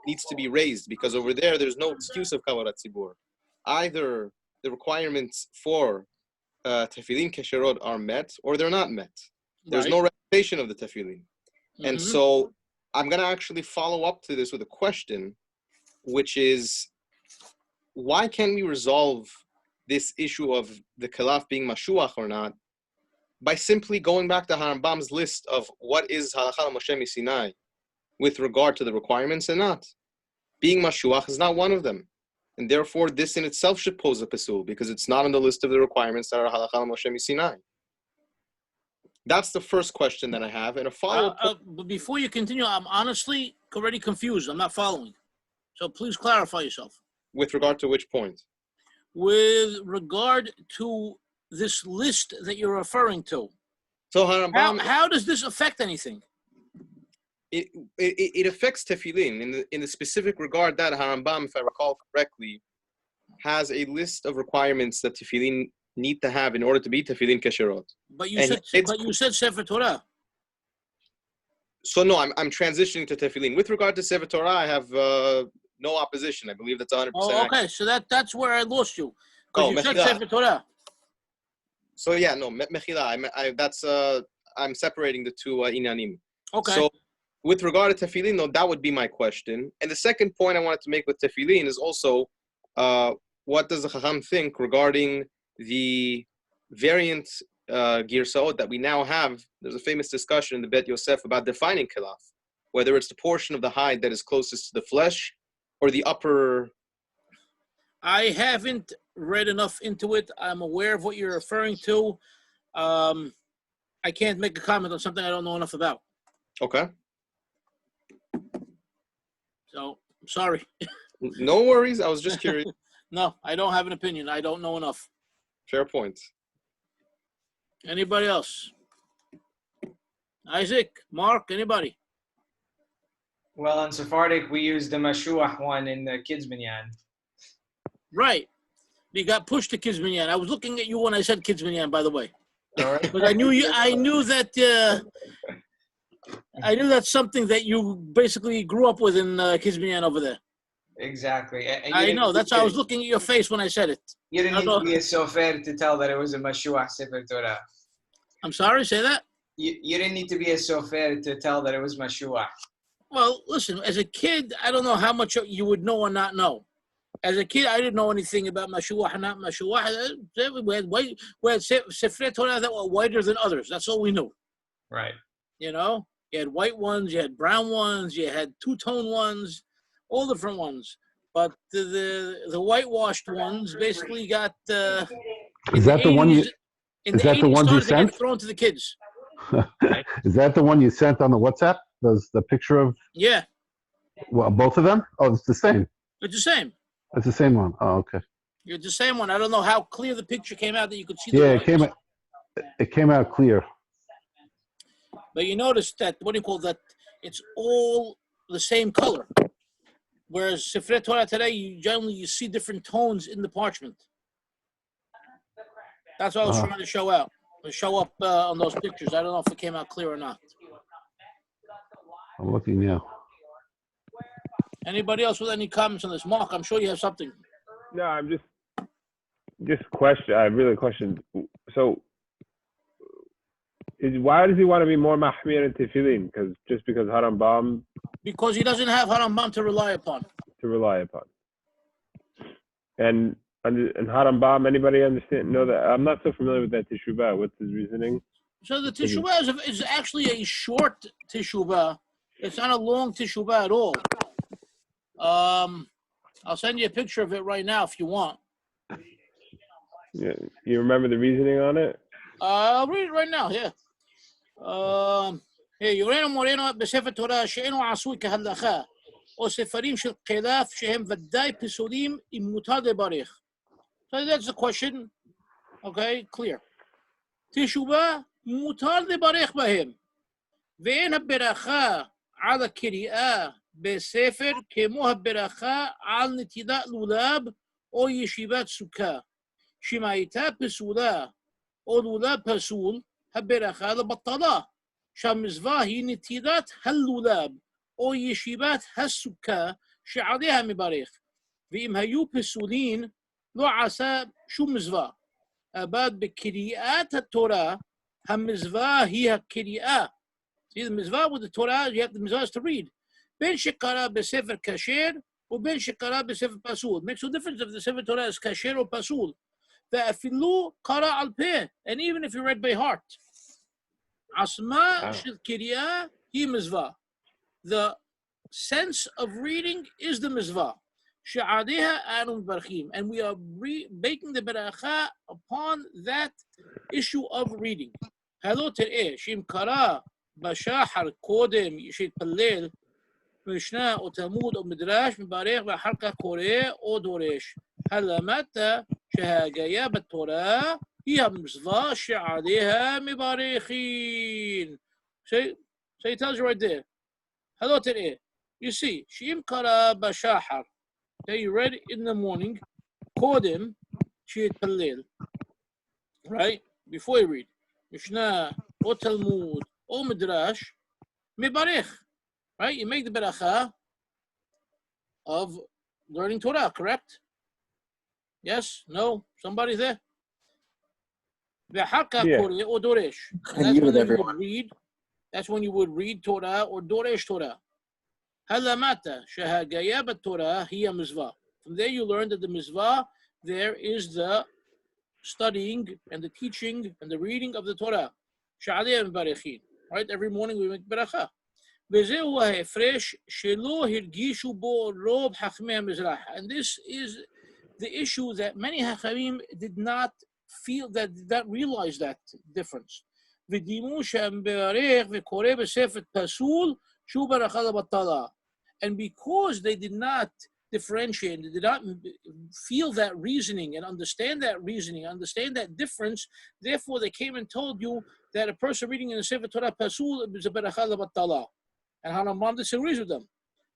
needs to be raised, because over there's no excuse of kavod tzibur. Either the requirements for tefillin kesherot are met, or they're not met. There's no recitation of the tefillin. And so I'm going to actually follow up to this with a question, which is, why can't we resolve this issue of the kalaf being mashuach or not by simply going back to Harambam's list of what is halakha Moshe Sinai with regard to the requirements and not? Being mashuach is not one of them. And therefore, this in itself should pose a pasul, because it's not on the list of the requirements that are halakha Moshe Sinai. That's the first question that I have. And a follow-up. But before you continue, I'm honestly already confused. I'm not following. So please clarify yourself. With regard to which point? With regard to this list that you're referring to. So Harambam, how does this affect anything? It affects tefillin in the specific regard that Harambam, if I recall correctly, has a list of requirements that tefillin need to have in order to be tefillin kesherot. But you said Sefer Torah. So no, I'm transitioning to tefillin. With regard to Sefer Torah, I have no opposition. I believe that's 100%. Oh, okay. So that's where I lost you. Because you said Sefer Torah. So yeah, no, mechila. I'm separating the two inyanim. Okay. So with regard to tefillin, no, that would be my question. And the second point I wanted to make with tefillin is also, what does the Chacham think regarding the variant girsaot that we now have? There's a famous discussion in the Bet Yosef about defining kilaf, whether it's the portion of the hide that is closest to the flesh or the upper. I haven't read enough into it. I'm aware of what you're referring to. I can't make a comment on something I don't know enough about. Okay. So, I'm sorry. No worries. I was just curious. No, I don't have an opinion. I don't know enough. Fair point. Anybody else? Isaac, Mark, anybody? Well, on Sephardic, we use the Mashuach one in the kids' minyan. Right. You got pushed to kids' minyan. I was looking at you when I said kids' minyan, by the way. All right. But I knew that I knew that's something that you basically grew up with in kids' minyan over there. Exactly. I know. That's why I was looking at your face when I said it. You didn't need to be a sofer to tell that it was a Mashuach Sefer Torah. I'm sorry, say that? You didn't need to be a sofer to tell that it was Mashuach. Well, listen, as a kid, I don't know how much you would know or not know. As a kid, I didn't know anything about Mashuach and not Mashuach. We had Sefrei Torah that were whiter than others. That's all we knew. Right. You know? You had white ones, you had brown ones, you had two-tone ones, all different ones. But the whitewashed ones basically got Is that the one you? Is that the one you started to sent? get thrown to the kids. Is that the one you sent on the WhatsApp? The picture of? Yeah, Both of them? Oh, it's the same. it's the same. It's the same one. Oh, okay. It's the same one. I don't know how clear the picture came out that you could see. Yeah, the it came out clear. But you notice that, what do you call that? It's all the same color. Whereas Sefrei Torah today, you see different tones in the parchment. That's what I was trying to show up on those pictures. I don't know if it came out clear or not. I'm looking now. Anybody else with any comments on this? Mark, I'm sure you have something. No, I'm just question. I really questioned. So, why does he want to be more mahmir in tefillin? Because Harambam. Because he doesn't have Harambam to rely upon. And Harambam, anybody understand? Know that I'm not so familiar with that teshuvah. What's his reasoning? So the teshuvah is actually a short teshuvah. It's not a long teshuvah at all. I'll send you a picture of it right now if you want. Yeah, you remember the reasoning on it? I'll read it right now. Yeah. יורנו מורנו בספר תורה שאינו עשוי כהלכה או ספרים של חילף שהם ודאי פסולים אם מותר לברך. So that's the question. Okay, clear. תשובה מותר לברך בהם. ואין הברכה על הקריאה בספר כמו הברכה על נטילת לולב או ישיבת סוכה. שאם הייתה פסולה או לולב פסול, הברכה לבטלה. שהמצווה היא נטילת הלולב או ישיבת הסוכה שעליה מברך. ואם היו פסולין, לא עשה שום מצווה. אבל בקריאת התורה, המצווה היא הקריאה. See, the mitzvah with the Torah, you have the mitzvahs to read. בין שקרא בספר כשר, ובין שקרא בספר פסול. It makes no difference if the sefer Torah is kasher or pasul. ואפילו קרא על פה, and even if you read by heart. Asma shel kiriya hi mizvah. The sense of reading is the mizvah. She'adeha anu barchim, and we are making the beracha upon that issue of reading. Halo ter'eh, shim kara b'shachar kodem yishitpallel משנה או תלמוד או מדרש מברך ואחר כך קורא או דורש. הלמדת שההגיה בתורה היא המצווה שעליה מברכין. So he tells you right there. Hello today. You see, שאם קרא בשחר, okay, you read in the morning, קודם שיתפלל. Right? Before you read. משנה או תלמוד או מדרש, מברך. Right? You make the beracha of learning Torah, correct? Yes? No? Somebody there? Yeah. Or doresh. That's when you would read Torah or doresh Torah. Halamata shahagaya b'Torah hiya mizvah. From there you learn that the mizvah, there is the studying and the teaching and the reading of the Torah. Sha'aliyah m'barechin. Right? Every morning we make beracha. וזהו ההפרש שלא הרגישו בו רוב חכמי המזרח. And this is the issue that many Hachamim did not feel, that did not realize that difference. ודימו שהמברך וקורא בספר פסול שהוא ברכה לבטלה. And because they did not differentiate, they did not feel that reasoning and understand that reasoning, understand that difference, therefore they came and told you that a person reading in the Sefer Torah pasul is a ברכה לבטלה. And Harambam disagrees with them.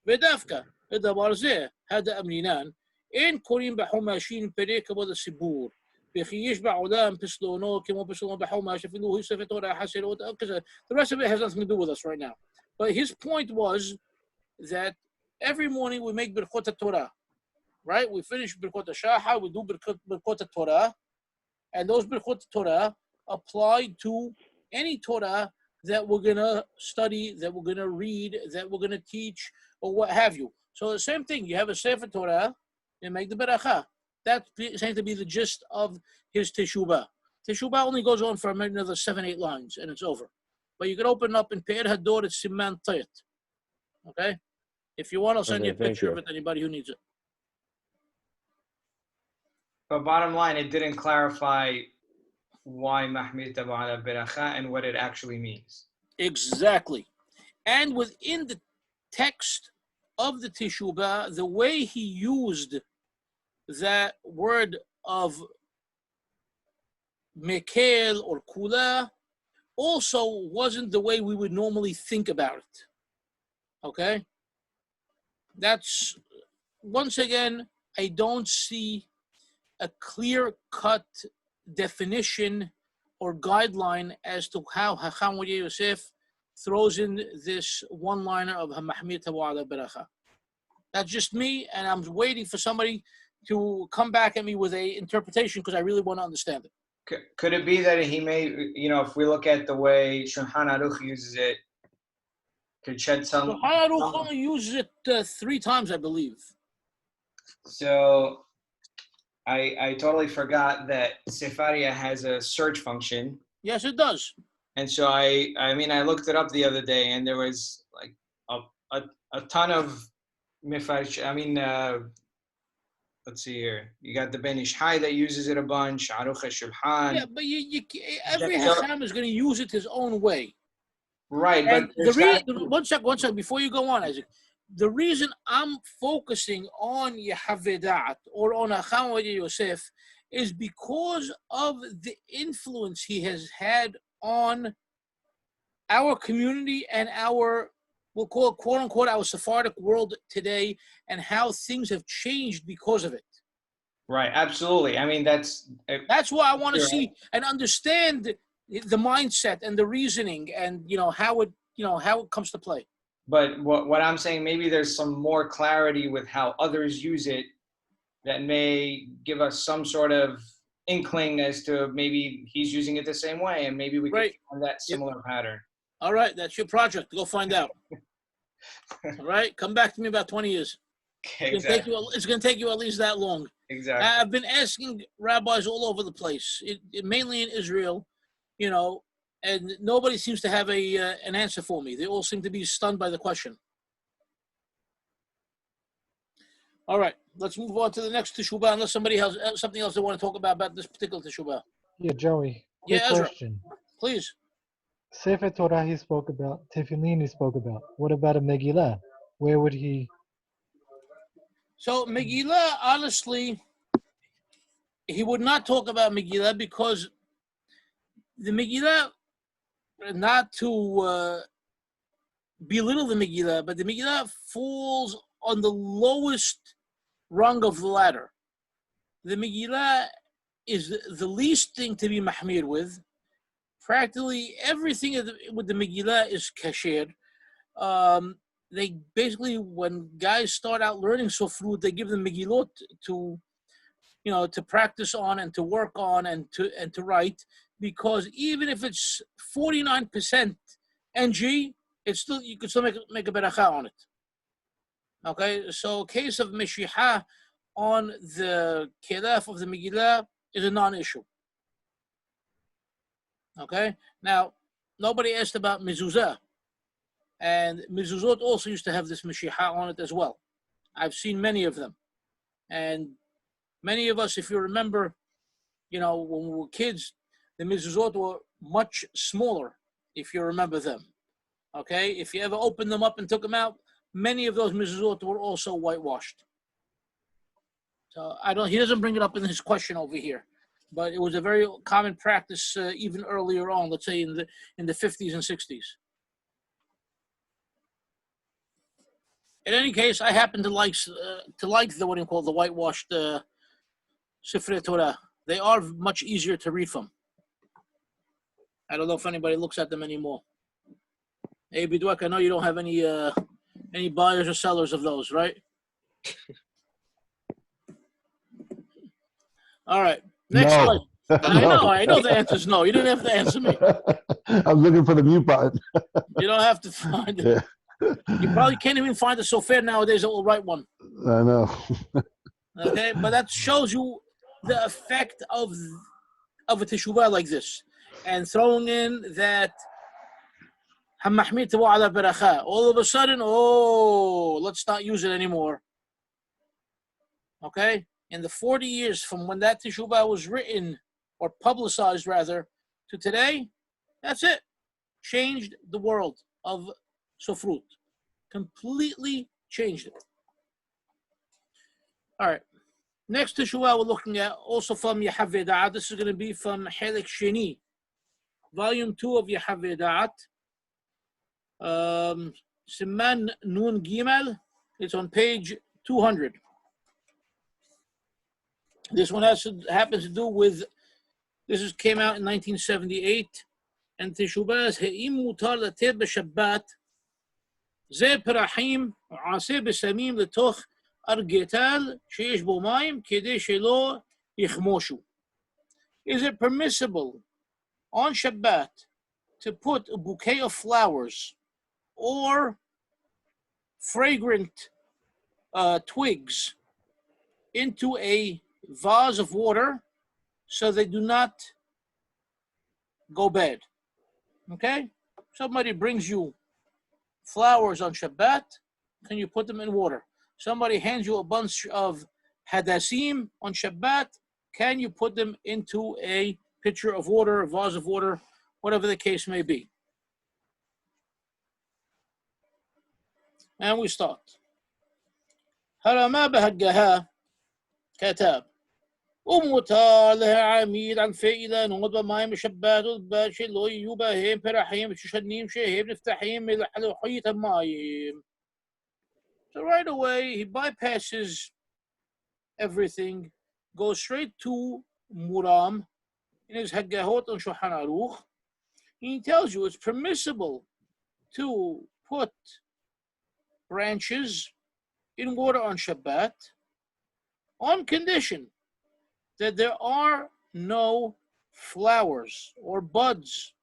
ודווקא הדבר זה, هذا أمرינן, אין קוראים בחומשים פרק כבוד הציבור. וכי יש בעולם פסלונו כמו פסלונו בחומש, אפילו הוא ספר תורה חסרות, כזה. The rest of it has nothing to do with us right now. But his point was that every morning we make Birkot Torah, right? We finish Birkot Shahar, we do Birkot Torah, and those Birkot Torah apply to any Torah that we're going to study, that we're going to read, that we're going to teach, or what have you. So the same thing, you have a Sefer Torah, and make the Berachah. That seems to be the gist of his Teshuvah. Teshuvah only goes on for another 7-8 lines, and it's over. But you can open up in Pe'er Hador, it's Siman Tayt. Okay? If you want, I'll send you a picture of it to anybody who needs it. But bottom line, it didn't clarify why Mahmir Tevah ala Beracha and what it actually means. Exactly. And within the text of the Teshuvah, the way he used that word of Mekel or Kula also wasn't the way we would normally think about it. Okay? That's, once again, I don't see a clear-cut definition or guideline as to how Hakham Obadiah Yosef throws in this one-liner of Mahmir Tevah ala Beracha. That's just me, and I'm waiting for somebody to come back at me with a interpretation because I really want to understand it. Could it be that he may, if we look at the way Shulchan Aruch uses it, could shed some... Shulchan Aruch only uses it 3 times, I believe. So I totally forgot that Sephardic has a search function. Yes, it does. And so I looked it up the other day, and there was like a ton of mifarsh. Let's see here. You got the Ben Ish Hai that uses it a bunch. Aruch HaShulchan. Yeah, but every Hakham is going to use it his own way. Right, and but one second, before you go on, Isaac. The reason I'm focusing on Yehavedat or on Hakham Obadiah Yosef is because of the influence he has had on our community and our, we'll call it quote unquote, our Sephardic world today, and how things have changed because of it. Right, absolutely. I mean, that's why I want to see and understand the mindset and the reasoning and how it comes to play. But what I'm saying, maybe there's some more clarity with how others use it that may give us some sort of inkling as to maybe he's using it the same way, and maybe we can find that similar pattern. All right, that's your project. Go find out. All right, come back to me about 20 years. Okay, exactly. It's going to take you at least that long. Exactly. I've been asking rabbis all over the place, mainly in Israel, and nobody seems to have an answer for me. They all seem to be stunned by the question. All right, let's move on to the next teshuvah, unless somebody has something else they want to talk about this particular teshuvah. Yeah, Joey. Quick question. Please. Sefer Torah he spoke about, Tefillin he spoke about. What about a Megillah? Where would he? So Megillah, honestly, he would not talk about Megillah because the Megillah, not to belittle the Megillah, but the Megillah falls on the lowest rung of the ladder. The Megillah is the least thing to be mahmir with. Practically everything with the Megillah is kasher. They basically, when guys start out learning Sofrut, they give them Megillot to practice on and to work on and to write, because even if it's 49% NG, it's still, you could still make a beracha on it. Okay, so case of Meshiha on the Kelef of the Megillah is a non-issue. Okay, now nobody asked about Mezuzah, and Mezuzot also used to have this Meshiha on it as well. I've seen many of them, and many of us, if you remember, when we were kids, the Mezuzot were much smaller, if you remember them. Okay, if you ever opened them up and took them out, many of those Mezuzot were also whitewashed. So he doesn't bring it up in his question over here, but it was a very common practice even earlier on, let's say in the 50s and 60s. In any case, I happen to like the what you call the whitewashed Sifrei Torah. They are much easier to read from. I don't know if anybody looks at them anymore. Hey, Bidwak, I know you don't have any buyers or sellers of those, right? All right. Next question. I know the answer is no. You didn't have to answer me. I'm looking for the mute button. You don't have to find it. Yeah. You probably can't even find a sofer nowadays that will write one. I know. Okay, but that shows you the effect of a teshuvah like this, and throwing in that المحمير تبوا على بركة. All of a sudden, let's not use it anymore. Okay, in the 40 years from when that teshuvah was written or publicized rather to today, that's it. Changed the world of sofrut. Completely changed it. All right. Next teshuvah we're looking at, also from Yehaveh Da'at. This is going to be from Chelik Sheni, Volume 2 of Yehaveh Da'at. Siman Nun Gimel. It's on page 200. This one happens to do with, came out in 1978. And teshuvah is Ha'im Mutar Lateh B'Shabbat Ze Perachim Aseh B'Samim L'toch Argetal Sheish Bo Mayim Kedei Shelo Yichmoshu. Is it permissible on Shabbat to put a bouquet of flowers or fragrant twigs into a vase of water so they do not go bad? Okay? Somebody brings you flowers on Shabbat, can you put them in water? Somebody hands you a bunch of hadassim on Shabbat, can you put them into a pitcher of water, a vase of water, whatever the case may be? And we start. Harama b'haggaha katab. ومותר لها عميد عن فائدة نقض بماء مشبات وضبات شلو يوبا هيم فرحيم ششنيم شهيم نفتحيم ملحلوحية المايم. So right away he bypasses everything, goes straight to Muram in his Haggahot on Shulchan Aruch. He tells you it's permissible to put branches in water on Shabbat on condition that there are no flowers or buds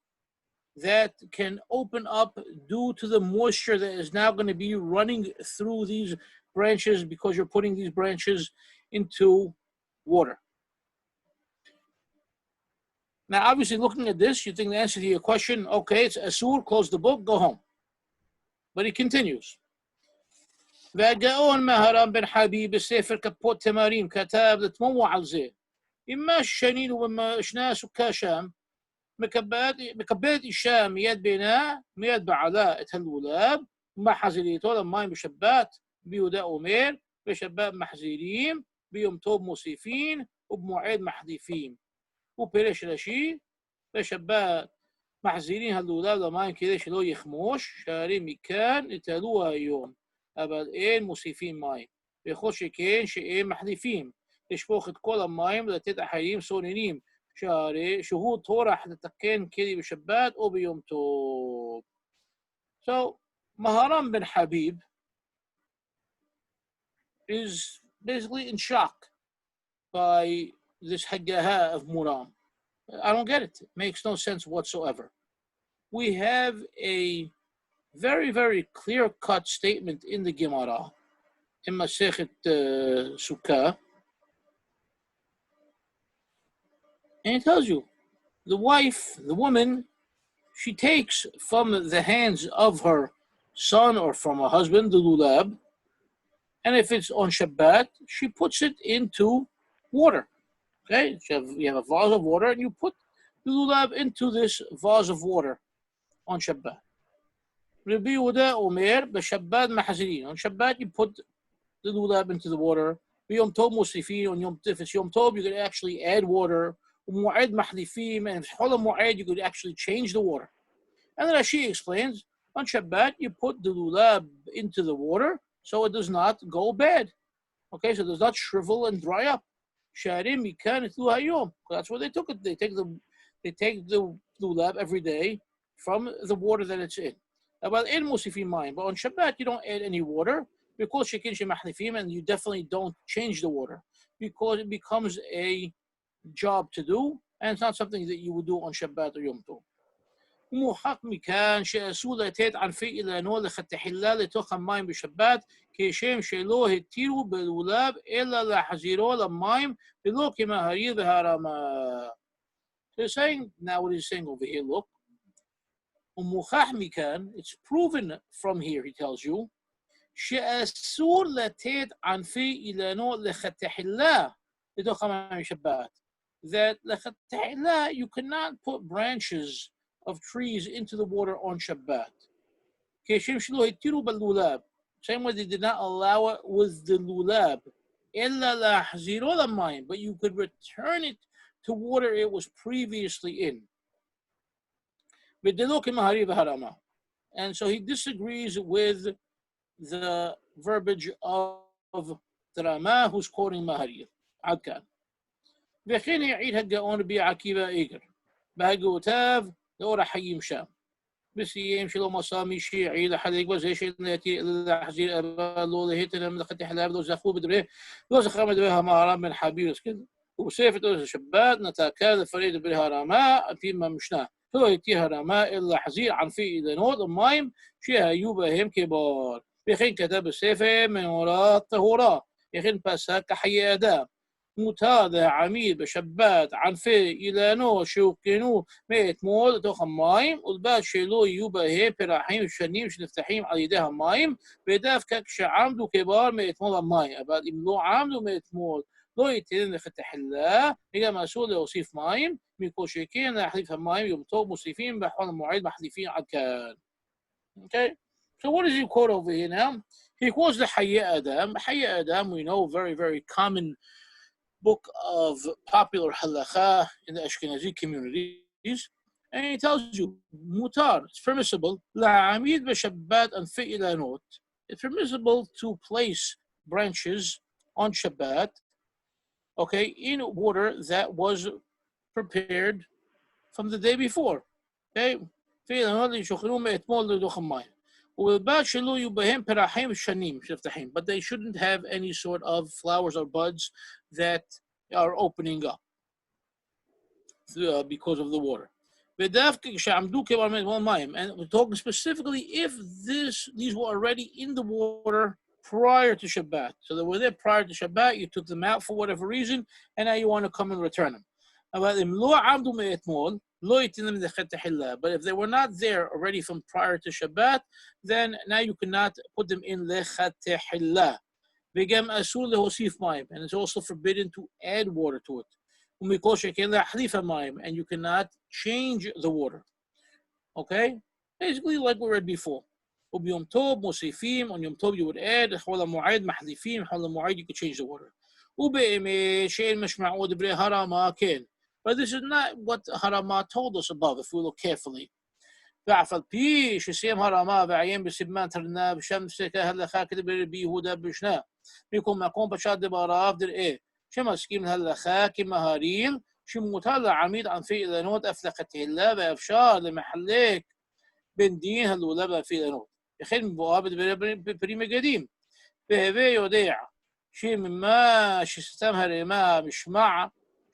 that can open up due to the moisture that is now going to be running through these branches because you're putting these branches into water. Now, obviously, looking at this, you think the answer to your question, okay, it's Asur, close the book, go home. But he continues. והגאון מהר"ם בן חביב בספר כפות תמרים כתב לתמומו על זה. إما شنين وما شنا سكاشام مكبد إشام مياد بنا مياد بعلا اتهلولاب ما حزيريتو لما بشبات بيودا أمير بشباب محزيرين بيوم توب موصيفين وبموعد محذيفين وبريش رشي بشباب محزيرين هلولاب لما كده شلو يخموش شاري مكان اتهلوها يوم أبد إين موصيفين ماي بيخوش كين شئين محذيفين לשפוך את כל המים ולתת החיים סוננים שהוא טורח לתקן כלי בשבת או ביום טוב. So, Maharam bin Habib is basically in shock by this Haggaha of Muram. I don't get it. It makes no sense whatsoever. We have a very, very clear-cut statement in the Gemara, in Masechet Sukkah, and it tells you, the wife, the woman, she takes from the hands of her son or from her husband, the lulab, and if it's on Shabbat, she puts it into water. Okay? You have a vase of water, and you put the lulab into this vase of water on Shabbat. Rabbi Yehuda Omer, b'Shabbat mahazirin. On Shabbat, you put the lulab into the water. Yom Tov musifin. If it's Yom Tov, you can actually add water. Mu'ad mahdifim, and if Cholam Mu'ad, you could actually change the water. And then Rashi explains, on Shabbat, you put the lulab into the water so it does not go bad. Okay, so it does not shrivel and dry up. Sharim mikan etlu hayom. That's where they took it. They take the lulab every day from the water that it's in. About in musifim mayim, but on Shabbat you don't add any water because shekin shemahdifim, and you definitely don't change the water because it becomes a job to do, and it's not something that you would do on Shabbat or Yom Tov. ומוכח מכאן שאסור לתת ענפי אילנו לכתחילה לתוך המים בשבת, כשם שלא התירו בלולב אלא להחזירו למים ולא כמהריר והרמה. So he's saying, now what he's saying over here, look, ומוכח מכאן, it's proven from here, he tells you, שאסור לתת ענפי אילנו לכתחילה לתוך המים בשבת. That לכתחילה, you cannot put branches of trees into the water on Shabbat. Same way they did not allow it with the lulab. But you could return it to water it was previously in. And so he disagrees with the verbiage of the Rama who's quoting Maharir. Adkan. וכן העיד הגאון רבי עקיבא איגר בהגאותיו לאור החיים שם. בסיים שלא מסע מי שהעיד החלק בזה שלהתיר להחזיר אבא לא להתנם לכתחילה ולא זכו בדברי לא זכר מדברי המהר"ם בן חביר ובספר תורס השבת נתקה לפרט דברי הרמה על פי המשנה. לא התיר הרמה אלא להחזיר ענפי אילנות ומים שהיו בהם כבור. וכן כתב בספר מנורת טהורה. וכן פסק כחיי אדם. מותר להעמיד בשבת ענפי אילנות שהותקנו מאתמול לתוך המים ובלבד שלא יהיו בהם פרחים שנים שנפתחים על ידי המים ודווקא כשעמדו כבר מאתמול המים. אבל אם לא עמדו מאתמול לא ייתן לכתחילה וגם אסור להוסיף מים מכל שכן להחליף המים יום טוב מוסיפים בחול המועד מחליפים עד כאן. Okay? So what does he quote over here now? He quotes the Hayy Adam. Hayy Adam, we know, very, very common book of popular halakha in the Ashkenazi communities. And he tells you, mutar, it's permissible, la'amid b'shabbat anfi ilanot. It's permissible to place branches on Shabbat, okay, in water that was prepared from the day before. Okay? But they shouldn't have any sort of flowers or buds that are opening up because of the water. And we're talking specifically if these were already in the water prior to Shabbat. So they were there prior to Shabbat, you took them out for whatever reason, and now you want to come and return them. But if they were not there already from prior to Shabbat, then now you cannot put them in lechatehillah. And it's also forbidden to add water to it. And you cannot change the water. Okay? Basically like we read before. On Yom Tov you would add, you could change the water. But this is not what Harama told us above, if we look carefully. ואף על פי שסיים הרמה ועיין בסימן תרנה ושם ההלכה כדבר רבי יהודה בשנה. מכל מקום פשט דבריו דראה שמסכים להלכה כמהריל שמותר להעמיד ענפי אילנות אף לכתחילה ואפשר למחלק בין דין הלולה וענפי אילנות. וכן מבואה בפרי מגדים. והווה יודע שממה שסתם הרמה משמע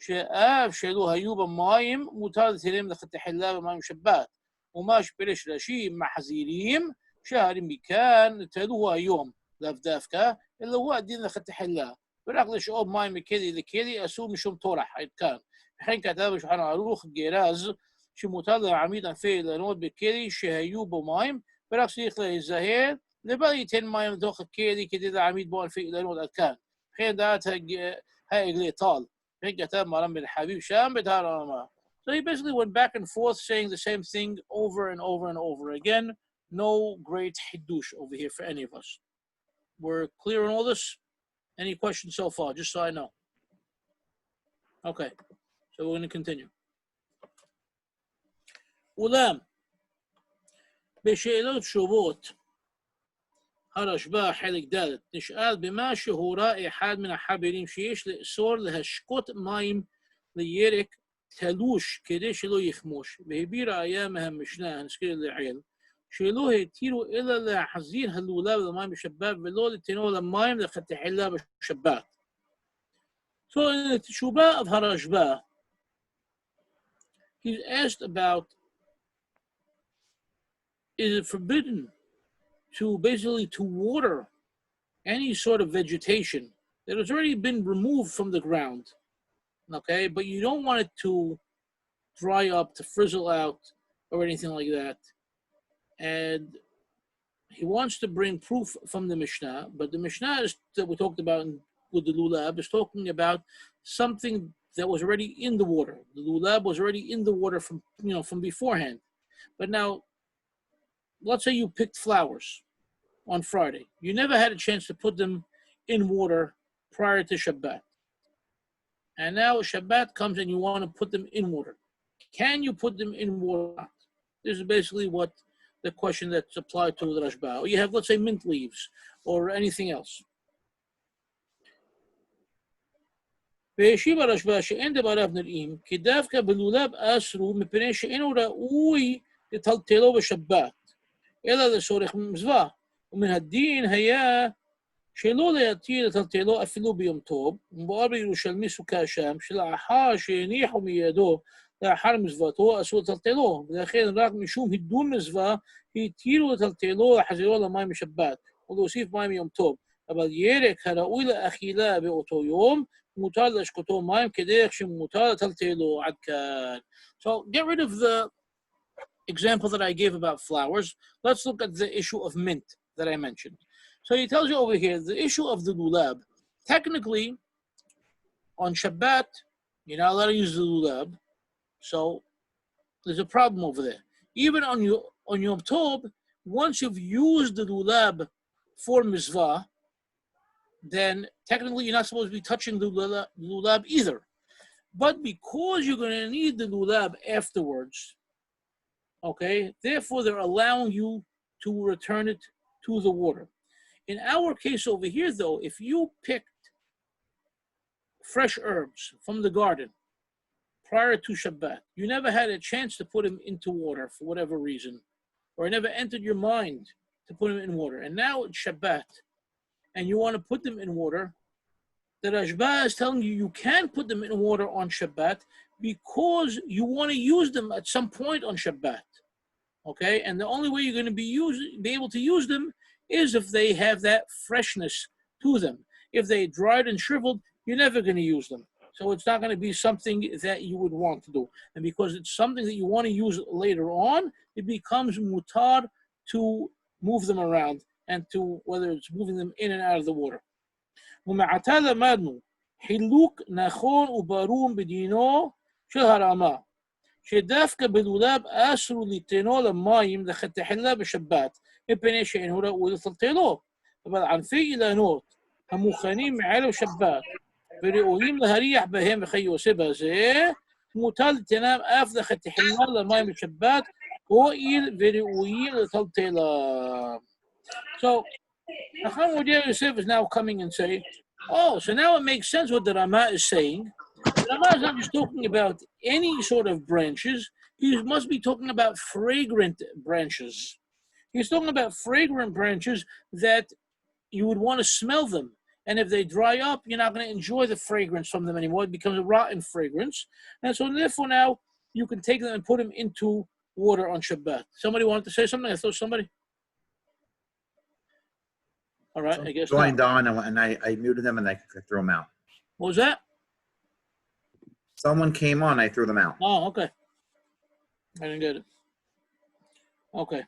שאף שלא היו במים מותר לתרם לכתחילה במים שבת. ומה שפרש רש"י מחזירים שהרים מכאן נטלוהו היום לאו דווקא אלא הוא הדין לכתחילה ורק לשאוב מים מכלי לכלי אסור משום טורח עד כאן. וכן כתב בשולחן ערוך גרז שמותר להעמיד ענפי אילנות בכלי שהיו בו מים ורק צריך להיזהר לבל ייתן מים לתוך הכלי כדי להעמיד בו ענפי אילנות עד כאן. וכן דעת העגלי טל. וכן כתב מרן בן חביב שם בדהרמה. So he basically went back and forth saying the same thing over and over and over again. No great hiddush over here for any of us. We're clear on all this? Any questions so far, just so I know? Okay, so we're going to continue. Ulam, בשאלות שובות, הרשב"א חלק ד' נשאל במה שהורה אחד מן החברים שיש לאסור להשקות מים לירק תלוש כדי שלא יחמוש, והביא ראיה מהמשנה הנזכרת לעיל, שלא התירו אלא להחזיר הלולב למים בשבת ולא לתנו למים לכתחילה בשבת. So in the Teshuvah of Harashba, He's asked about, is it forbidden to basically to water any sort of vegetation that has already been removed from the ground, okay, but you don't want it to dry up, to frizzle out, or anything like that. And he wants to bring proof from the Mishnah, but the Mishnah that we talked about with the lulab is talking about something that was already in the water. The lulab was already in the water from beforehand. But now, let's say you picked flowers on Friday. You never had a chance to put them in water prior to Shabbat. And now Shabbat comes and you want to put them in water. Can you put them in water? This is basically what the question that's applied to the Rashba. Or you have, let's say, mint leaves or anything else. והשיב הרשב"א שאין דבריו נראים כי דווקא בלולב אסרו מפני שאינו ראוי לטלטלו בשבת אלא לצורך מזבח ומן הדין היה שלא להתיר לטלטלו אפילו ביום טוב ומבואר בירושלמי סוכה שם שלאחר שהניחו מידו לאחר מזוותו אסור לטלטלו ולכן רק משום הידון מזבח התירו לטלטלו לחזירו למים בשבת ולהוסיף מים יום טוב אבל ירק הראוי לאכילה באותו יום מותר להשקותו מים כדרך שמותר לטלטלו עד כאן. So get rid of the example that I gave about flowers. Let's look at the issue of mint that I mentioned. So he tells you over here, the issue of the lulab. Technically, on Shabbat, you're not allowed to use the lulab. So there's a problem over there. Even on Yom Tov, once you've used the lulab for mizvah, then technically you're not supposed to be touching the lulab either. But because you're going to need the lulab afterwards, okay, therefore they're allowing you to return it to the water. In our case over here, though, if you picked fresh herbs from the garden prior to Shabbat, you never had a chance to put them into water for whatever reason, or it never entered your mind to put them in water, and now it's Shabbat, and you want to put them in water, the Rashba is telling you you can put them in water on Shabbat because you want to use them at some point on Shabbat, okay? And the only way you're going to be able to use them is if they have that freshness to them. If they dried and shriveled, you're never going to use them. So it's not going to be something that you would want to do. And because it's something that you want to use later on, it becomes mutar to move them around and to whether it's moving them in and out of the water. ומעתה למדנו חילוק נכון וברור בדינו של הרמה שדווקא בלולב אסרו ליתנו למים לכתחילה בשבת מפני שאינו ראוי לטלטלו אבל ענפי אילנות המוכנים מערב שבת וראויים להריח בהם וכיוצא בזה מותר ליתנם אף לכתחילה למים בשבת הואיל וראויים לטלטלם. So Hakham Obadiah Yosef is now coming and saying, oh, so now it makes sense what the Rama is saying. The Rama is not just talking about any sort of branches. He must be talking about fragrant branches. He's talking about fragrant branches that you would want to smell them. And if they dry up, you're not going to enjoy the fragrance from them anymore. It becomes a rotten fragrance. And so therefore now you can take them and put them into water on Shabbat. Somebody wanted to say something? I thought somebody. All right, I guess joined on and I muted them and I threw them out. What was that? Someone came on, I threw them out. Oh, okay. I didn't get it. Okay.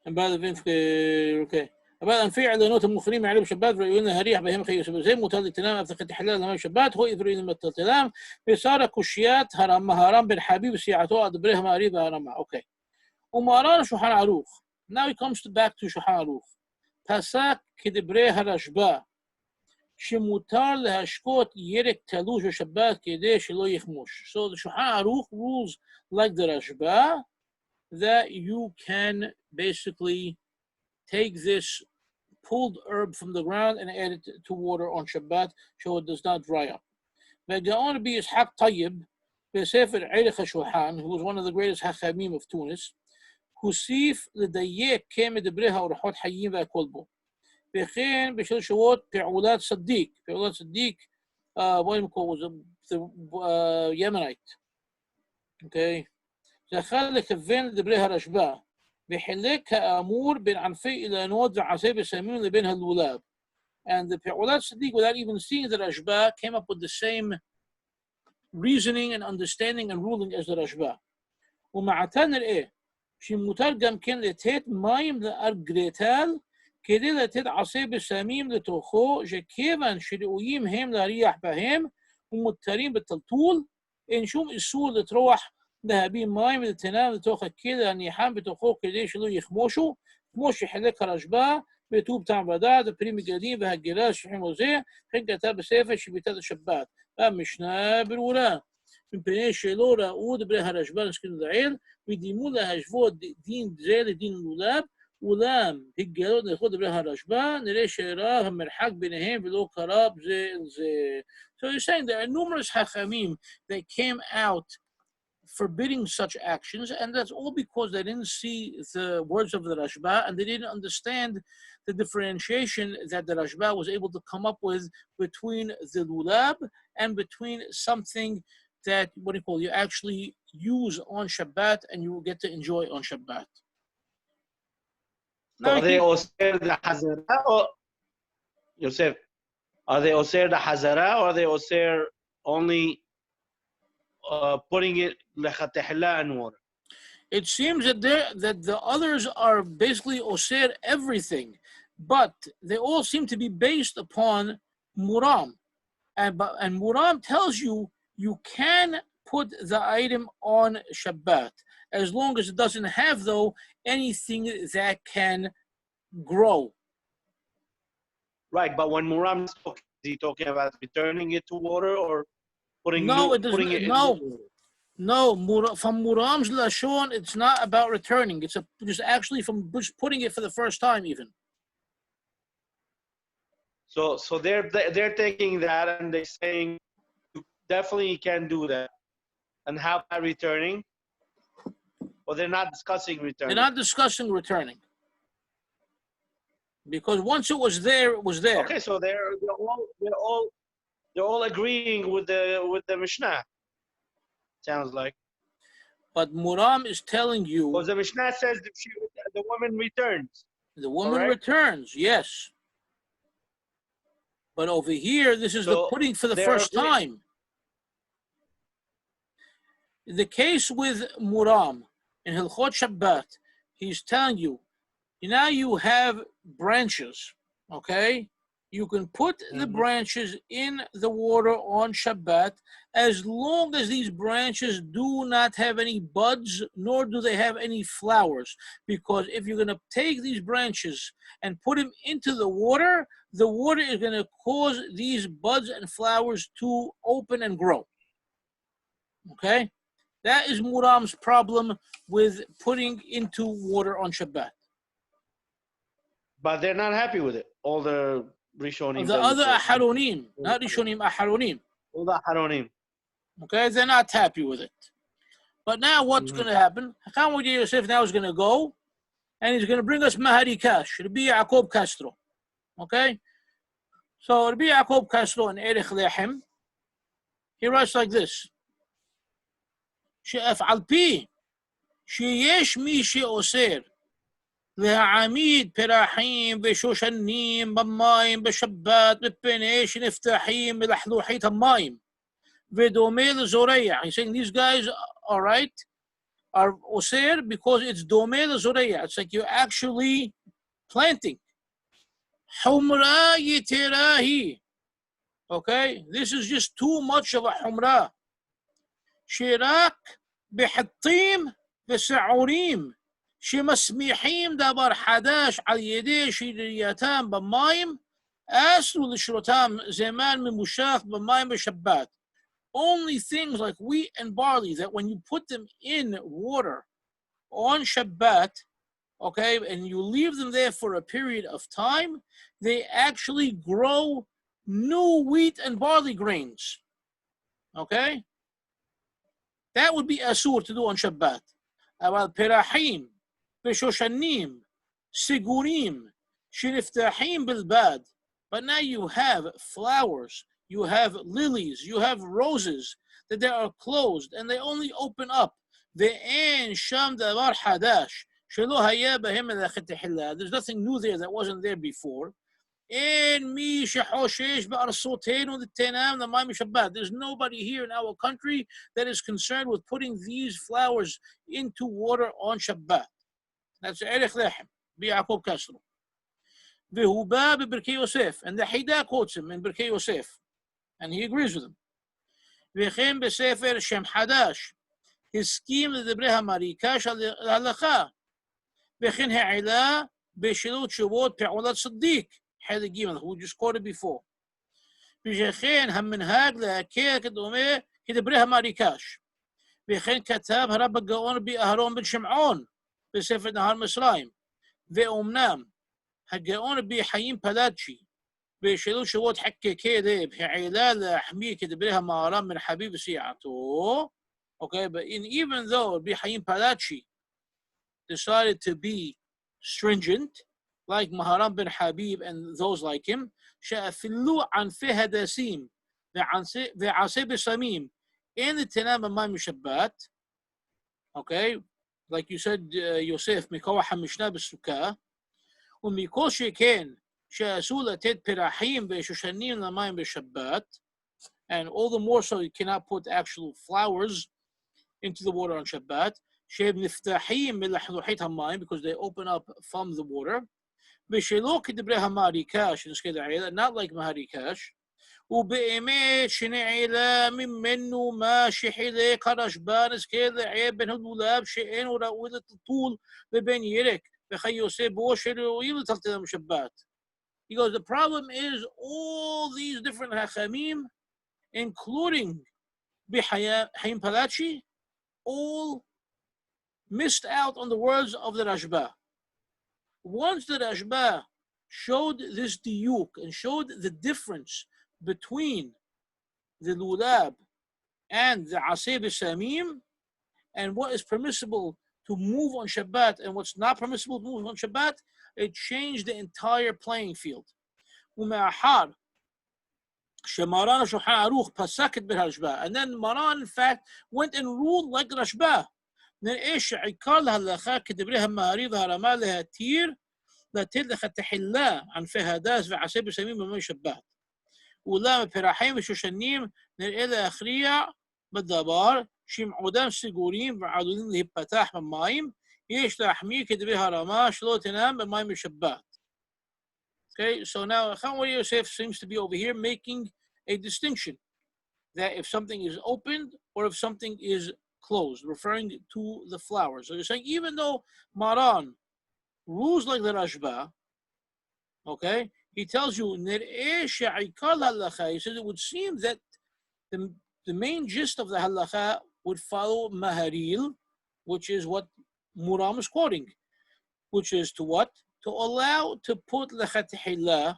And by the okay. بعد أن فعل نوت المخرين معلوم شبات رأيون هريح بهم خيس بزي متل التنام أفتقد حلال لما شبات هو إذ رأيون التلام بصار كشيات هرم مهارم بالحبيب سيعته أدبره ماريب هرم. Okay. وماران شحان عروخ. Now he comes back to شحان عروخ. פסק כדברי הרשב"א שמותר להשקות ירק תלוש בשבת כדי שלא יחמוש. So the Shulchan Aruch rules like the Rashba that you can basically take this pulled herb from the ground and add it to water on Shabbat so it does not dry up. והגאון רבי יצחק טייב בספר ערך השולחן, who was one of the greatest Hachamim of Tunis, הוסיף לדייק כמדברי האורחות חיים והכל בו. וכן בשל שעות פעולת צדיק, what do you call it, the Yemenite, Okay. זכה לכוון לדברי הרשב"א, וחילק האמור בין ענפי אילנות ועשי בשמים לבין הלולב. And the Pe'ulat Sadiq, without even seeing the Rashba, came up with the same reasoning and understanding and ruling as the Rashba. ומעתה נראה שמותר גם כן לתת מים לארגרטל כדי לתת עשי בשמים לתוכו, שכיוון שראויים הם להריח בהם ומותרים בטלטול, אין שום איסור לטרוח להביא מים ולתנם לתוך הכלי הניחם בתוכו כדי שלא יחמושו, כמו שחילק הרשב"א בטוב טעם ודעת, הפרי מגדים והגרה שפכים לזה, וכן כתב בספר שביתת השבת. המשנה ברורה, מפני שלא ראו דברי הרשב"א נסכנו לעיל, ודימו להשוות דין זה לדין לולב, אולם הגלות לכל דברי הרשב"א, נראה שרב המרחק ביניהם ולא קרב זה אל זה. So you're saying there are numerous Hachamim that came out forbidding such actions, and that's all because they didn't see the words of the Rashba and they didn't understand the differentiation that the Rashba was able to come up with between the lulab and between something that, what do you call, you actually use on Shabbat and you will get to enjoy on Shabbat. Are they osir the hazara or Yosef? Are they osir the hazara or are they osir only putting it lechatehla and water? It seems that the others are basically osir everything, but they all seem to be based upon muram, and muram tells you you can put the item on Shabbat as long as it doesn't have, though, anything that can grow. Right, but when muram is talking, is he talking about returning it to water or putting No, it it doesn't. putting it No, in water? no. From muram's lashon, it's not about returning. It's actually from just putting it for the first time, even. So they're taking that and they're saying you definitely can do that. And how about returning? Or they're not discussing returning. They're not discussing returning. Because once it was there, it was there. Okay, so they're all agreeing with the Mishnah. Sounds like. But Muram is telling you. Because the Mishnah says the woman returns. The woman correct? returns, yes. But over here, this is the putting for the first time. The case with Muram in Hilchot Shabbat, he's telling you, now you have branches, okay? You can put the branches in the water on Shabbat as long as these branches do not have any buds, nor do they have any flowers. Because if you're going to take these branches and put them into the water is going to cause these buds and flowers to open and grow. Okay? That is Muram's problem with putting into water on Shabbat. But they're not happy with it. All the Rishonim. The other Aharonim, not Rishonim, Aharonim. All the Aharonim. Okay, they're not happy with it. But now what's going to happen? Hakham Obadiah Yosef now is going to go and he's going to bring us Mahari Kash, Rabbi Yaakov Castro. Okay? So Rabbi Yaakov Castro in Erech Lechem, he writes like this. שאף על פי שיש מי שאוסר להעמיד פרחים ושושנים במים בשבת מפני שנפתחים מלחלוחית המים ודומה לזורע. He's saying these guys are right, are osir because it's דומה לזורע. It's like you're actually planting. חומרה יתרה היא. Okay, this is just too much of a חומרה. שרק בחטים וסעורים שמסמיחים דבר חדש על ידי שהייתם במים אסרו לשרותם זמן ממושך במים בשבת. Only things like wheat and barley that when you put them in water on Shabbat, okay, and you leave them there for a period of time, they actually grow new wheat and barley grains. Okay? That would be asur to do on Shabbat. About perahim, beshoshanim, sigurim, shiniftahim bilbad. But now you have flowers, you have lilies, you have roses that they are closed and they only open up. ואין שם דבר חדש שלא היה בהם מלאכתחילה. There's nothing new there that wasn't there before. אין מי שחושש בארצותינו לתנם למים משבת. There's nobody here in our country that is concerned with putting these flowers into water on Shabbat. That's ערך לחם, ביעקב קסרו. והוא בא בברכי יוסף, and the Hida quotes him in ברכי יוסף, and he agrees with him. וכן בספר שם חדש, הסכים לדברי המריקה של ההלכה, וכן העלה בשאלות תשובות פעולת צדיק, חלק ג', who just quoted before. וכן המנהג להקל כדומה כדברי המריקש. וכן כתב הרב הגאון רבי אהרון בן שמעון בספר נהר מצרים. ואומנם הגאון רבי חיים פלאצ'י בשאלות תשובות חקקי לב העלה להחמיר כדברי המהר"ם בן חביב וסיעתו. Okay, but even though Rabbi Chaim Palachi decided to be stringent, like Maharam bin Habib and those like him, شَأَفِلُّوا عَنْ فِي هَدَاسِيم وَعَصِي بِسَمِيم in the Tanam Amayim Shabbat, okay, like you said, Yosef, מכוח המשנה בסוכה, ומכל שכן שאסור לתת פרחים ושושנים למים בשבת, and all the more so you cannot put actual flowers into the water on Shabbat, שהם נפתחים מלחלוחית המים, because they open up from the water, ושלא כדברי המריקש, not like מהריקש, ובאמת שנעלה ממנו מה שחילק הרשב"א נזכה לעיין בין הדולב שאינו ראוי לטלטול ובין ירק, וכי עושה בו שראוי לטלטל בשבת. He goes, the problem is all these different hachamim, including Chaim Palachi, all missed out on the words of the Rashba. Once the Rashba showed this diyuk and showed the difference between the lulab and the aseh b'samim, and what is permissible to move on Shabbat and what's not permissible to move on Shabbat, it changed the entire playing field. ומאחר שמרן השולחן ערוך פסק את ברשב"א, and then Maran in fact went and ruled like Rashba. נראה שעיקר להלכה כדברי המהרי והרמה להתיר לתת לך תחילה ענפי הדס ועשה בסמים במי שבת. אולם הפרחים ושושנים נראה להכריע בדבר שאם עודם סגורים ועלולים להיפתח במים, יש להחמיר כדברי הרמה שלא תנם במים בשבת. Okay, so now Hakham Obadiah Yosef seems to be over here making a distinction that if something is opened or if something is closed, referring to the flowers. So you're saying even though Maran rules like the Rashba, okay, he tells you, he says it would seem that the main gist of the halakha would follow Maharil, which is what Muram is quoting, which is to what? To allow to put lechatihillah,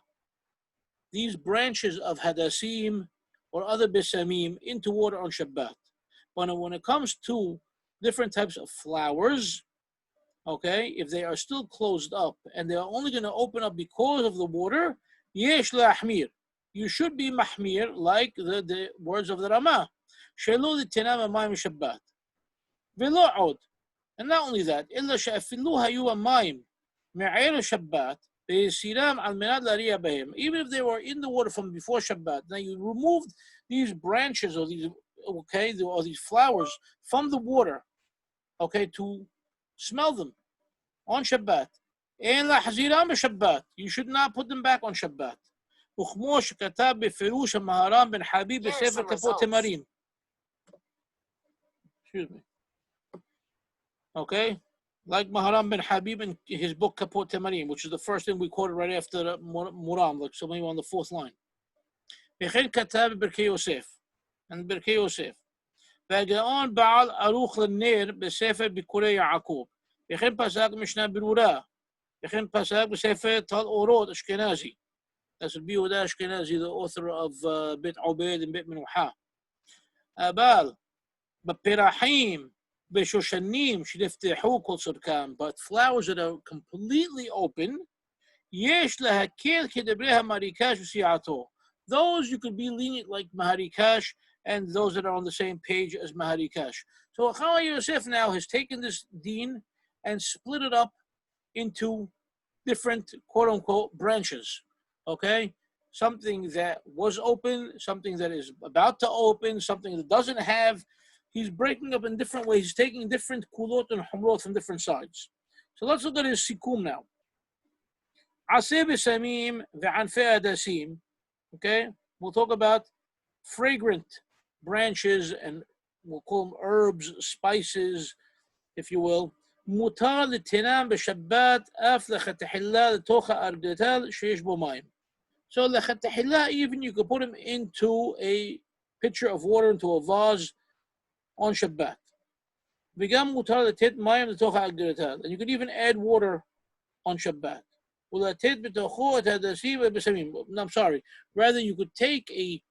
these branches of hadasim or other besamim, into water on Shabbat. But when it comes to different types of flowers, okay, if they are still closed up and they are only going to open up because of the water, yesh lahmir. You should be mahmir like the words of the Ramah. Shelu litinam amayim Shabbat. Velo od. And not only that, illa sha'afilu hayu amayim me'er Shabbat be'siram al menad lariya behem. Even if they were in the water from before Shabbat, now you removed these branches or these, okay, or these flowers from the water, okay, to smell them on Shabbat. En la haziram b'Shabbat. You should not put them back on Shabbat. וכמו שכתב בפירוש המהר"ם בן חביב בספר כפות תמרים. Excuse me. Okay? Like Maharam bin Habib in his book Kapot Temarim, which is the first thing we quoted right after Muram, like somebody on the fourth line. וכן כתב בברכי יוסף, and ברכי יוסף. והגאון בעל ערוך לנר בספר ביקורי יעקב. וכן פסק משנה ברורה. וכן פסק בספר תל אורות אשכנזי. That's Rabbi Yehuda Ashkenazi, the author of Beit Obed and Beit Menucha. אבל בפרחים, בשושנים שנפתחו כל צורכם, but flowers that are completely open, יש להקל כדברי המריקש וסיעתו. those you could be lenient like Maharikash and those that are on the same page as Maharikash. So Hakham Obadiah Yosef now has taken this deen and split it up into different quote-unquote branches, okay? Something that was open, something that is about to open, something that doesn't have. He's breaking up in different ways. He's taking different kulot and humrot from different sides. So let's look at his sikum now. Asib samim ve'anfe adasim. Okay, we'll talk about fragrant branches and we'll call them herbs, spices, if you will. Mutar l'tinam b'shabbat af l'chatahillah l'tocha argatal sheish bo mayim. So l'chatahillah, even you could put them into a pitcher of water, into a vase on Shabbat. V'gam mutar l'tit mayim l'tocha argatal. And you could even add water on Shabbat. No, I'm sorry. Rather, you could take a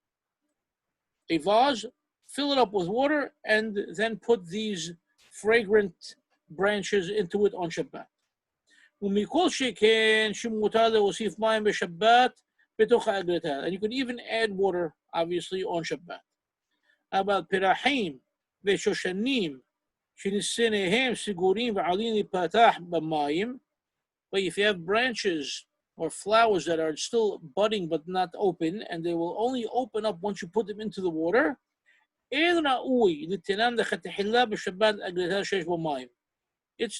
vase, fill it up with water, and then put these fragrant branches into it on Shabbat. And you could even add water, obviously, on Shabbat. About pirahim ve'shoshanim shenisenehem sigurim v'alini patah b'mayim. But if you have branches or flowers that are still budding but not open, and they will only open up once you put them into the water, it's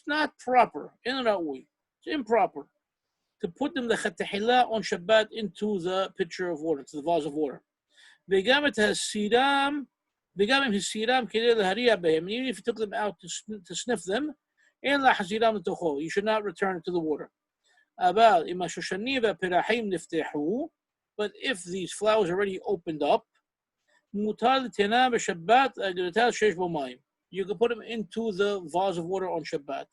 not proper. It's improper to put them the chatahillah on Shabbat into the pitcher of water, into the vase of water. Even if you took them out to sniff them, you should not return it to the water. But if these flowers already opened up, you can put them into the vase of water on Shabbat.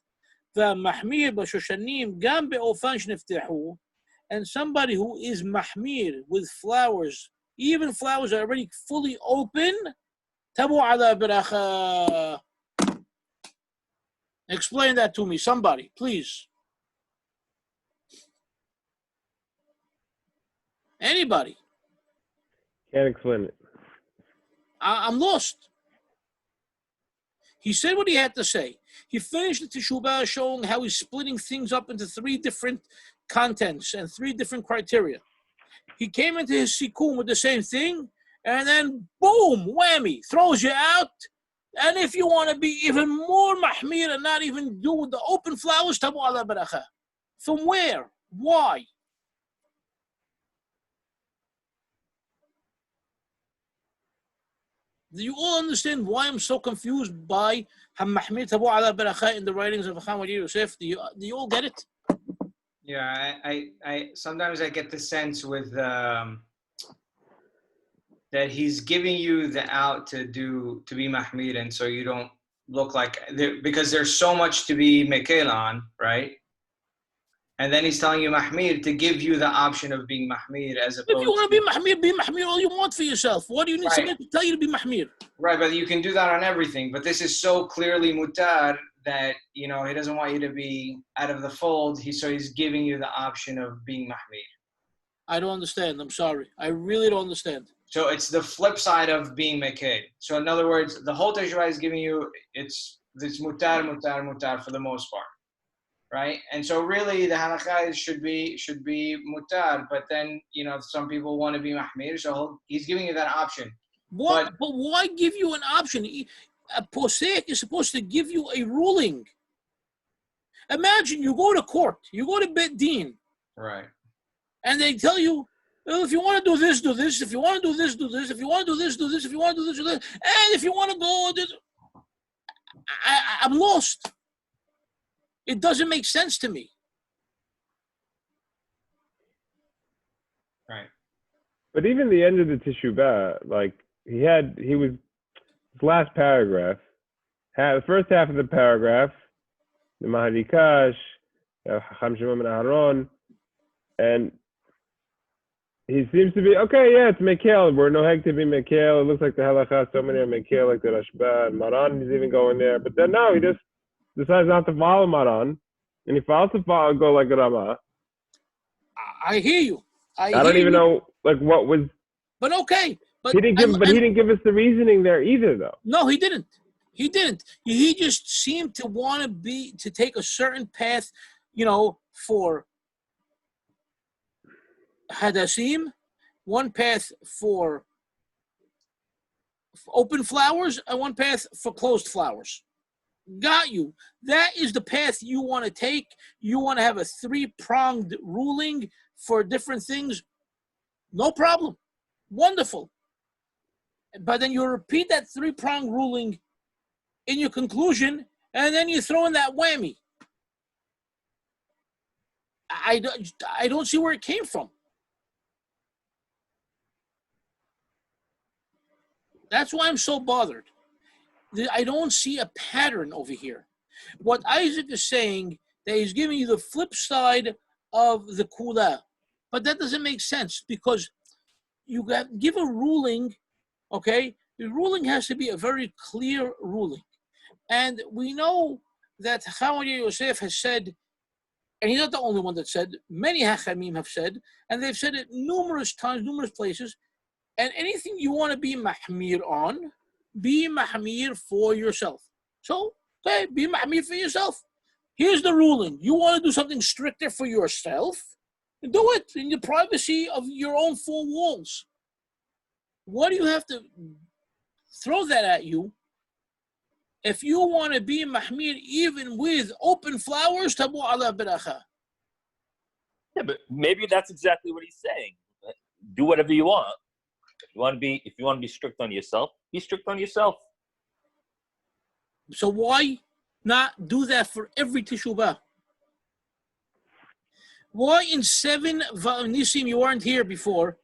And somebody who is mahmir with flowers, even flowers that are already fully open, تبو على بركة. Explain that to me, somebody, please. Anybody? Can't explain it. I'm lost. He said what he had to say. He finished the teshubah showing how he's splitting things up into 3 different contents and 3 different criteria. He came into his sikum with the same thing, and then boom, whammy, throws you out. And if you want to be even more mahmir and not even do with the open flowers, tabu ala barakah. From where? Why? Do you all understand why I'm so confused by Mahmir tabu ala barakah in the writings of Hakham Obadiah Yosef? Do you all get it? Yeah, I sometimes I get the sense with that he's giving you the out to be mahmir, and so you don't look like because there's so much to be mekel on, right? And then he's telling you mahmir to give you the option of being mahmir as opposed. If you want to be mahmir all you want for yourself. What do you need someone to tell you to be mahmir? Right, but you can do that on everything. But this is so clearly mutar that he doesn't want you to be out of the fold. So he's giving you the option of being mahmir. I don't understand. I'm sorry. I really don't understand. So it's the flip side of being meked. So in other words, the whole teshuvah is giving you it's mutar for the most part, right? And so really the halakha should be mutar, but then some people want to be mahmir, so he's giving you that option. But why give you an option? A posek is supposed to give you a ruling. Imagine you go to court, you go to Bet Din, right? And they tell you, well, if you want to do this, do this. If you want to do this, do this. If you want to do this, do this. If you want to do this, do this. And if you want to go, I'm lost. It doesn't make sense to me. Right. But even the end of the teshubah, like his last paragraph, the first half of the paragraph, the Maharikash, Hakham Shimon ben Aharon, and he seems to be, okay, yeah, it's Mekel. We're no heg to be Mekel. It looks like the halakha, so many are Mekel, like the Rashba, and Maran is even going there. But then no, he just decides not to follow Maran, and he fails to go like Rama. I hear you. I don't even know, like, what was But okay. But he didn't give us the reasoning there either, though. No, he didn't. He didn't. He just seemed to want to take a certain path, for hadassim, one path for open flowers, and one path for closed flowers. Got you. That is the path you want to take. You want to have a three-pronged ruling for different things. No problem. Wonderful. But then you repeat that three-pronged ruling in your conclusion, and then you throw in that whammy. I don't see where it came from. That's why I'm so bothered. I don't see a pattern over here. What Isaac is saying, that he's giving you the flip side of the kula. But that doesn't make sense, because you give a ruling, okay? The ruling has to be a very clear ruling. And we know that Hakham Obadiah Yosef has said, and he's not the only one that said, many Hachamim have said, and they've said it numerous times, numerous places, and anything you want to be mahmir on, be mahmir for yourself. So, okay, be mahmir for yourself. Here's the ruling. You want to do something stricter for yourself? Do it in the privacy of your own four walls. Why do you have to throw that at you? If you want to be mahmir even with open flowers, tebוא עליו ברכה. Yeah, but maybe that's exactly what he's saying. Do whatever you want. If you want to be strict on yourself, be strict on yourself. So why not do that for every teshuvah? Why in 7 volumes, Nisim, you weren't here before,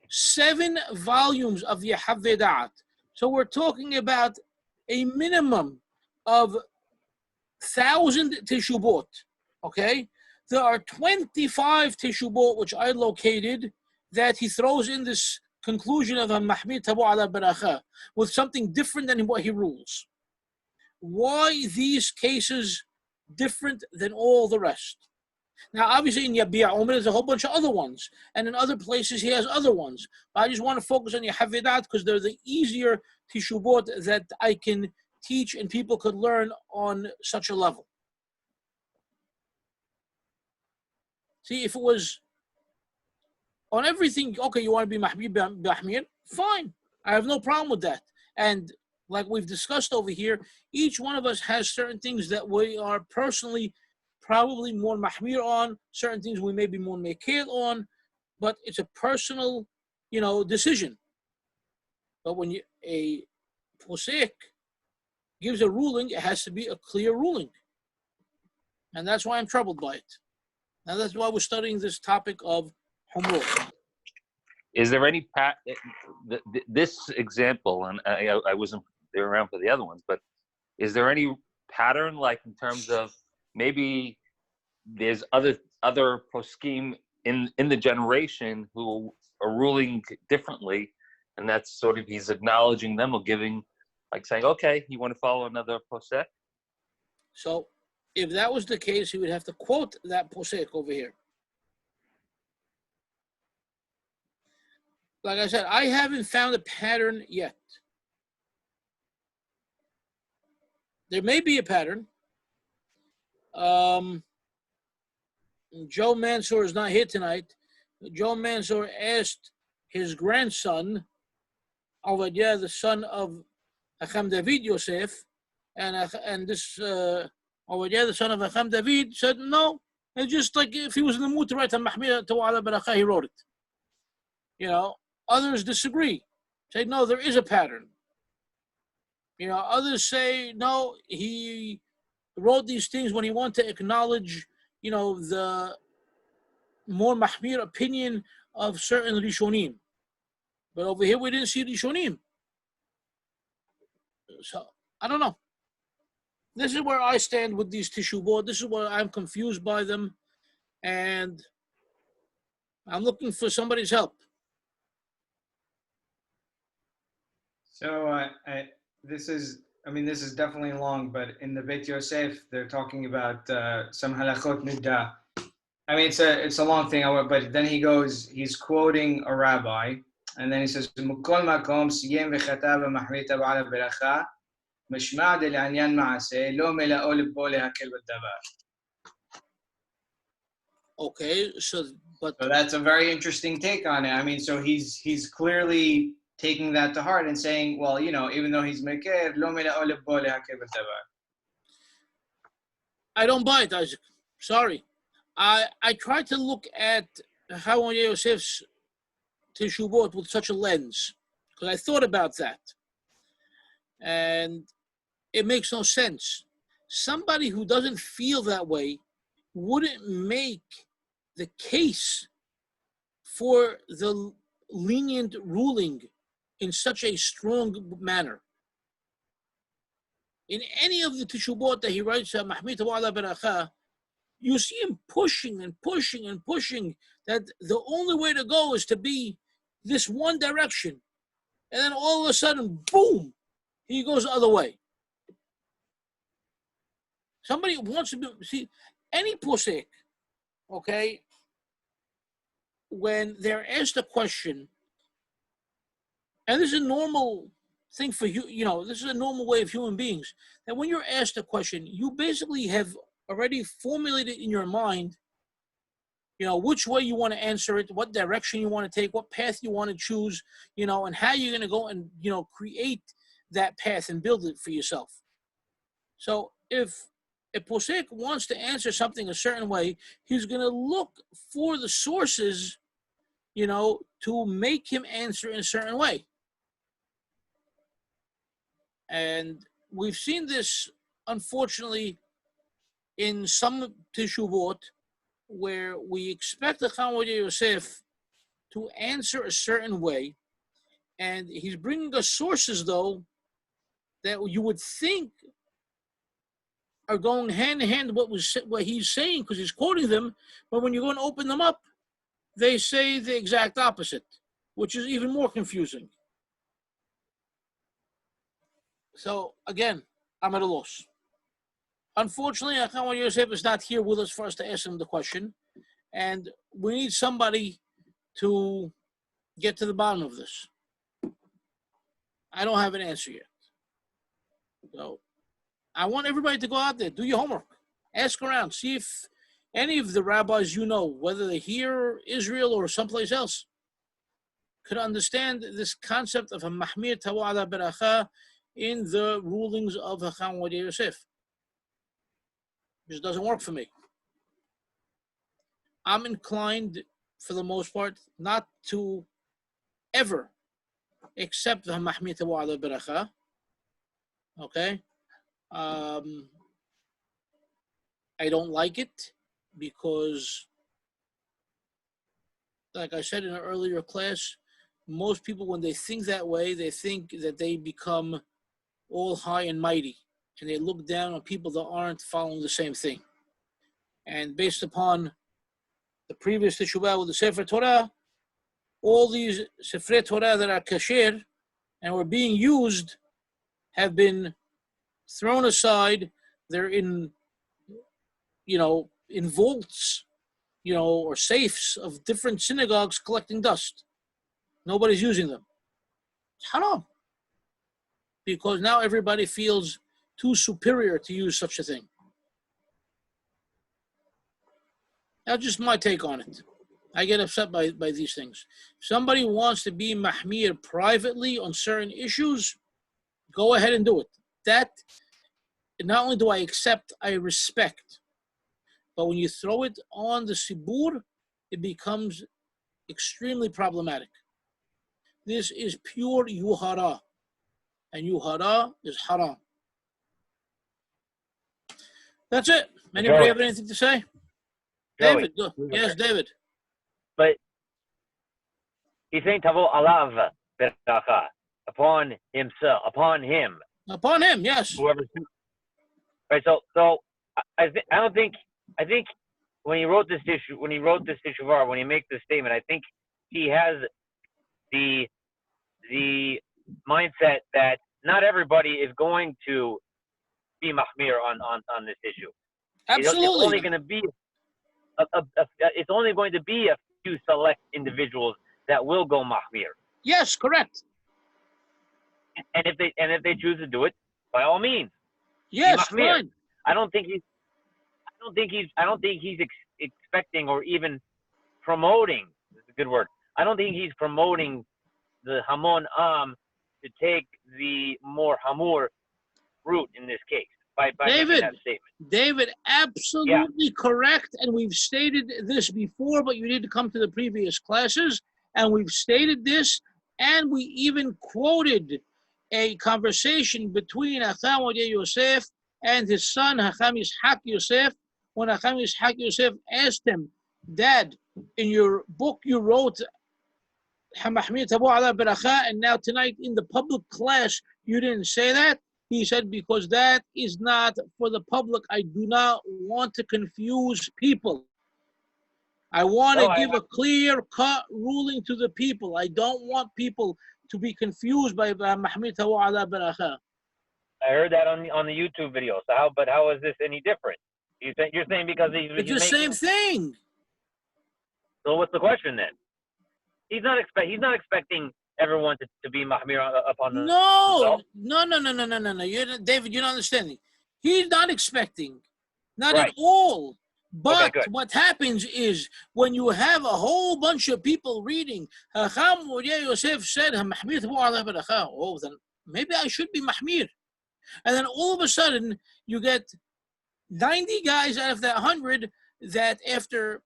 7 volumes of Yehaveh Da'at. So we're talking about a minimum of 1,000 teshubot, okay? There are 25 teshubot, which I located, that he throws in this conclusion of a mahmir tebוא עליו ברכה with something different than what he rules. Why these cases different than all the rest? Now, obviously, in Yabi'a Omer, there's a whole bunch of other ones. And in other places, he has other ones. But I just want to focus on Yehaveh Da'at because they're the easier teshubot that I can teach and people could learn on such a level. See, if it was on everything, okay, you want to be mahmir, fine. I have no problem with that. And like we've discussed over here, each one of us has certain things that we are personally probably more mahmir on, certain things we may be more mekil on, but it's a personal, decision. But when a posek gives a ruling, it has to be a clear ruling. And that's why I'm troubled by it. And that's why we're studying this topic of humrot. Is there any this example, and I wasn't there around for the other ones, but is there any pattern, like in terms of maybe there's other poskim in the generation who are ruling differently, and that's sort of he's acknowledging them or giving, like saying, okay, you want to follow another posek? So if that was the case, he would have to quote that posek over here. Like I said, I haven't found a pattern yet. There may be a pattern. Joe Mansour is not here tonight. Joe Mansour asked his grandson, Obadia, the son of Hakham David Yosef, and this Obadia, the son of Hakham David, said no. It's just like if he was in the mood to write a mahmir tebוא עליו ברכה, he wrote it. Others disagree. Say no, there is a pattern. Others say no, he wrote these things when he wanted to acknowledge, the more mahmir opinion of certain Rishonim. But over here we didn't see Rishonim. So, I don't know. This is where I stand with these teshubot. This is where I'm confused by them. And I'm looking for somebody's help. So this is definitely long, but in the Beit Yosef, they're talking about some halachot niddah. I mean, it's a long thing, but then he's quoting a rabbi, And then he says, "Mukol makom siyem v'chata b'mahmir tavo alav bercha, mishma de l'anyan ma'aseh, lo mela'o libo lehakel b'davar." Okay, so that's a very interesting take on it. I mean, so he's clearly taking that to heart and saying, well, you know, even though he's meker, lo mela'o libo lehakel b'davar. I don't buy it, Isaac. Sorry. I tried to look at Hakham Obadiah Yosef's teshuvot with such a lens because I thought about that, and it makes no sense. Somebody who doesn't feel that way wouldn't make the case for the lenient ruling in such a strong manner. In any of the teshuvot that he writes, Mahmir Tavo Alav Bercha, you see him pushing and pushing and pushing that the only way to go is to be this one direction. And then all of a sudden, boom, he goes the other way. Somebody wants to be, see, any posek, okay, when they're asked a question, and this is a normal thing for you, you know, this is a normal way of human beings, that when you're asked a question, you basically have already formulated in your mind, you know, which way you want to answer it, what direction you want to take, what path you want to choose, you know, and how you're going to go and, you know, create that path and build it for yourself. So if a posek wants to answer something a certain way, he's going to look for the sources, you know, to make him answer in a certain way. And we've seen this, unfortunately, in some teshuvot, where we expect the Hakham Obadiah Yosef to answer a certain way, and he's bringing us sources, though, that you would think are going hand in hand with what he's saying, because he's quoting them, but when you go and open them up, they say the exact opposite, which is even more confusing. So, again, I'm at a loss. Unfortunately, Hakham Obadiah Yosef is not here with us for us to ask him the question, and we need somebody to get to the bottom of this. I don't have an answer yet. So I want everybody to go out there, do your homework, ask around, see if any of the rabbis you know, whether they're here, Israel, or someplace else, could understand this concept of a Mahmir Tavo Alav Bercha in the rulings of Hakham Obadiah Yosef. This doesn't work for me. I'm inclined, for the most part, not to ever accept the Mahmir Tavo Alav Bercha. Okay? I don't like it because, like I said in an earlier class, most people, when they think that way, they think that they become all high and mighty, and they look down on people that aren't following the same thing. And based upon the previous teshuvah with the Sefer Torah, all these Sefer Torah that are kasher and were being used have been thrown aside. They're in, you know, in vaults, you know, or safes of different synagogues collecting dust. Nobody's using them. It's haram. Because now everybody feels too superior to use such a thing. That's just my take on it. I get upset by these things. If somebody wants to be mahmir privately on certain issues, go ahead and do it. That, not only do I accept, I respect. But when you throw it on the sibur, it becomes extremely problematic. This is pure yuhara, and yuhara is haram. That's it. Anybody have anything to say? Joey. David, go. Yes, David. But he's saying Tavo Alav Bercha, upon himself, upon him. Upon him, yes. Whoever. Right. So I think when he wrote this issue, when he makes this statement, I think he has the mindset that not everybody is going to be mahmir on this issue. Absolutely. It's only going to be it's only going to be a few select individuals that will go mahmir. Yes, correct. And if they choose to do it, by all means. Yes, Mahmir. fine. I don't think he's expecting or even promoting. This is a good word. I don't think he's promoting the Hamon to take the more Hamur route in this case by making that statement. David, absolutely correct. And we've stated this before, but you need to come to the previous classes. And we've stated this, and we even quoted a conversation between Hakham Obadiah Yosef and his son Hakham Yosef, when Hakham Yosef asked him, Dad, in your book you wrote المحمير تبوا على بركة, and now tonight in the public class you didn't say that. He said, because that is not for the public. I do not want to confuse people. I want to give a clear-cut ruling to the people. I don't want people to be confused by المحمير تبوا على بركة. I heard that on the YouTube video. So how is this any different? You're saying because it's the same thing. So what's the question then? He's not expecting everyone to be mahmir upon the No. David, you're not understanding. He's not expecting, not at all. But what happens is when you have a whole bunch of people reading, Hakham Obadiah Yosef said, oh, then maybe I should be mahmir. And then all of a sudden, you get 90 guys out of that 100 that after,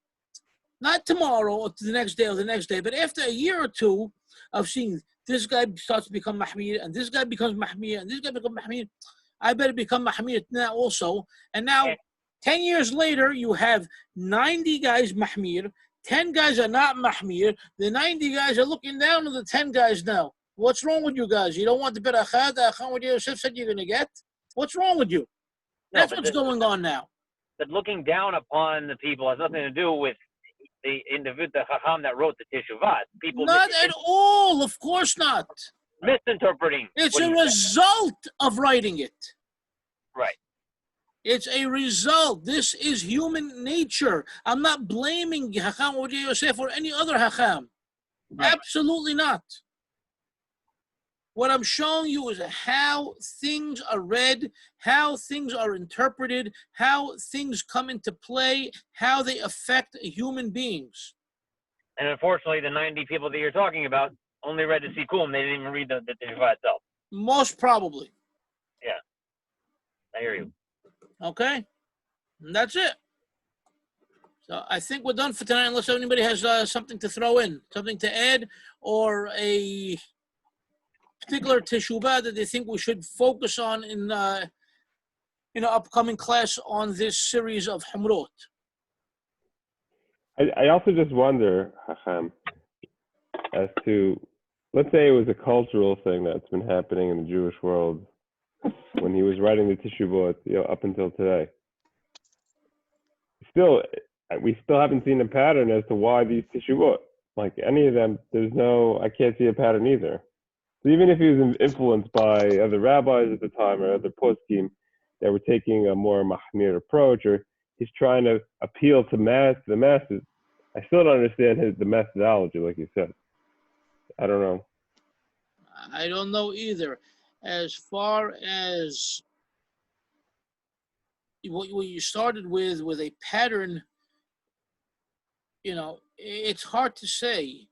not tomorrow or the next day, but after a year or two of seeing this guy starts to become mahmir, and this guy becomes mahmir, and this guy becomes mahmir, I better become mahmir now also. And now, 10 years later, you have 90 guys mahmir, 10 guys are not mahmir, the 90 guys are looking down on the 10 guys now. What's wrong with you guys? You don't want the berachah that Hakham Obadiah Yosef said you're going to get? What's wrong with you? That's what's going on now. But looking down upon the people has nothing to do with the individual, the Chacham that wrote the Teshuvah. People not at all. Of course not. Misinterpreting. It's a result of writing it. Right. It's a result. This is human nature. I'm not blaming Hakham Obadiah Yosef or any other Hakham. Right. Absolutely not. What I'm showing you is how things are read, how things are interpreted, how things come into play, how they affect human beings. And unfortunately, the 90 people that you're talking about only read the Sikkum. They didn't even read the Teshuvah itself. Most probably. Yeah. I hear you. Okay. And that's it. So I think we're done for tonight, unless anybody has something to throw in, something to add, or a particular teshuvah that they think we should focus on in an upcoming class on this series of Humrot. I also just wonder, Hakham, as to, let's say it was a cultural thing that's been happening in the Jewish world when he was writing the teshuvot, up until today. We still haven't seen a pattern as to why these teshuvot, like any of them, I can't see a pattern either. So even if he was influenced by other rabbis at the time or other poskim that were taking a more mahmir approach, or he's trying to appeal to the masses, I still don't understand the methodology, like you said. I don't know. I don't know either. As far as what you started with a pattern, it's hard to say.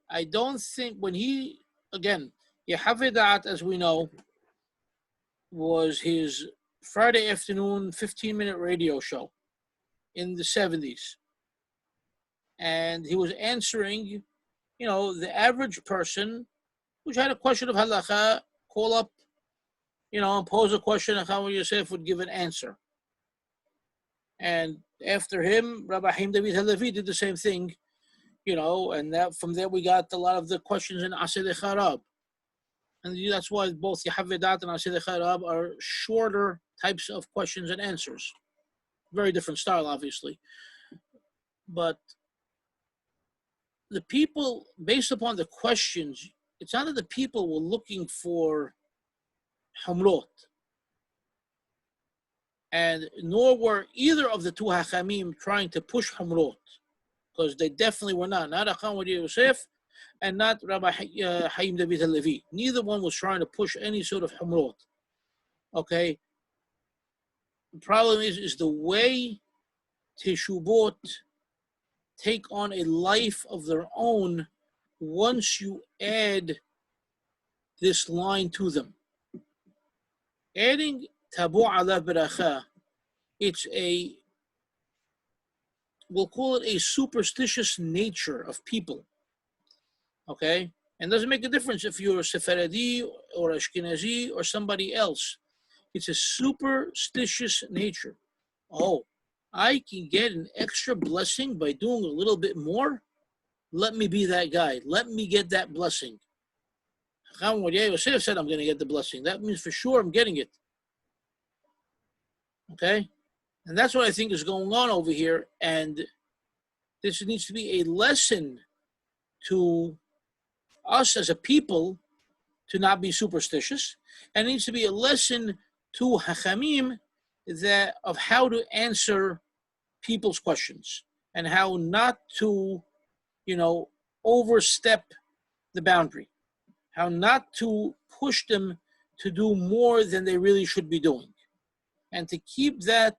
I don't think when he, again, Yehavedat, as we know, was his Friday afternoon 15-minute radio show in the 70s. And he was answering, the average person who had a question of halakha, call up, and pose a question, and Hakham Yosef would give an answer. And after him, Rabbi Haim David Halevi did the same thing, and that from there we got a lot of the questions in Aseh Charab. And that's why both Yehavedat and Aseh Charab are shorter types of questions and answers. Very different style, obviously. But the people, based upon the questions, it's not that the people were looking for Humrot. And nor were either of the two Hachamim trying to push Humrot, because they definitely were not. Not Hakham Obadiah Yosef, and not Rabbi Hayim David Halevi. Neither one was trying to push any sort of humrot. Okay? The problem is the way teshubot take on a life of their own once you add this line to them. Adding tavoo alav berachah, it's we'll call it a superstitious nature of people. Okay? And it doesn't make a difference if you're a Sephardi or Ashkenazi or somebody else. It's a superstitious nature. Oh, I can get an extra blessing by doing a little bit more? Let me be that guy. Let me get that blessing. Hakham Obadiah Yosef said I'm going to get the blessing. That means for sure I'm getting it. Okay? And that's what I think is going on over here. And this needs to be a lesson to us as a people to not be superstitious. And it needs to be a lesson to Hachamim of how to answer people's questions and how not to, overstep the boundary, how not to push them to do more than they really should be doing, and to keep that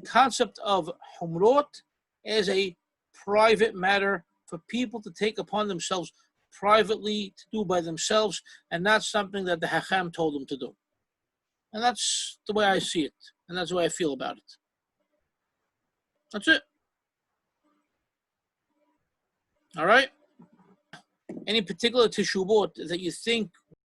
concept of humrot as a private matter for people to take upon themselves privately, to do by themselves, and not something that the Hacham told them to do. And that's the way I see it, and that's the way I feel about it. That's it. All right? Any particular teshubot that you think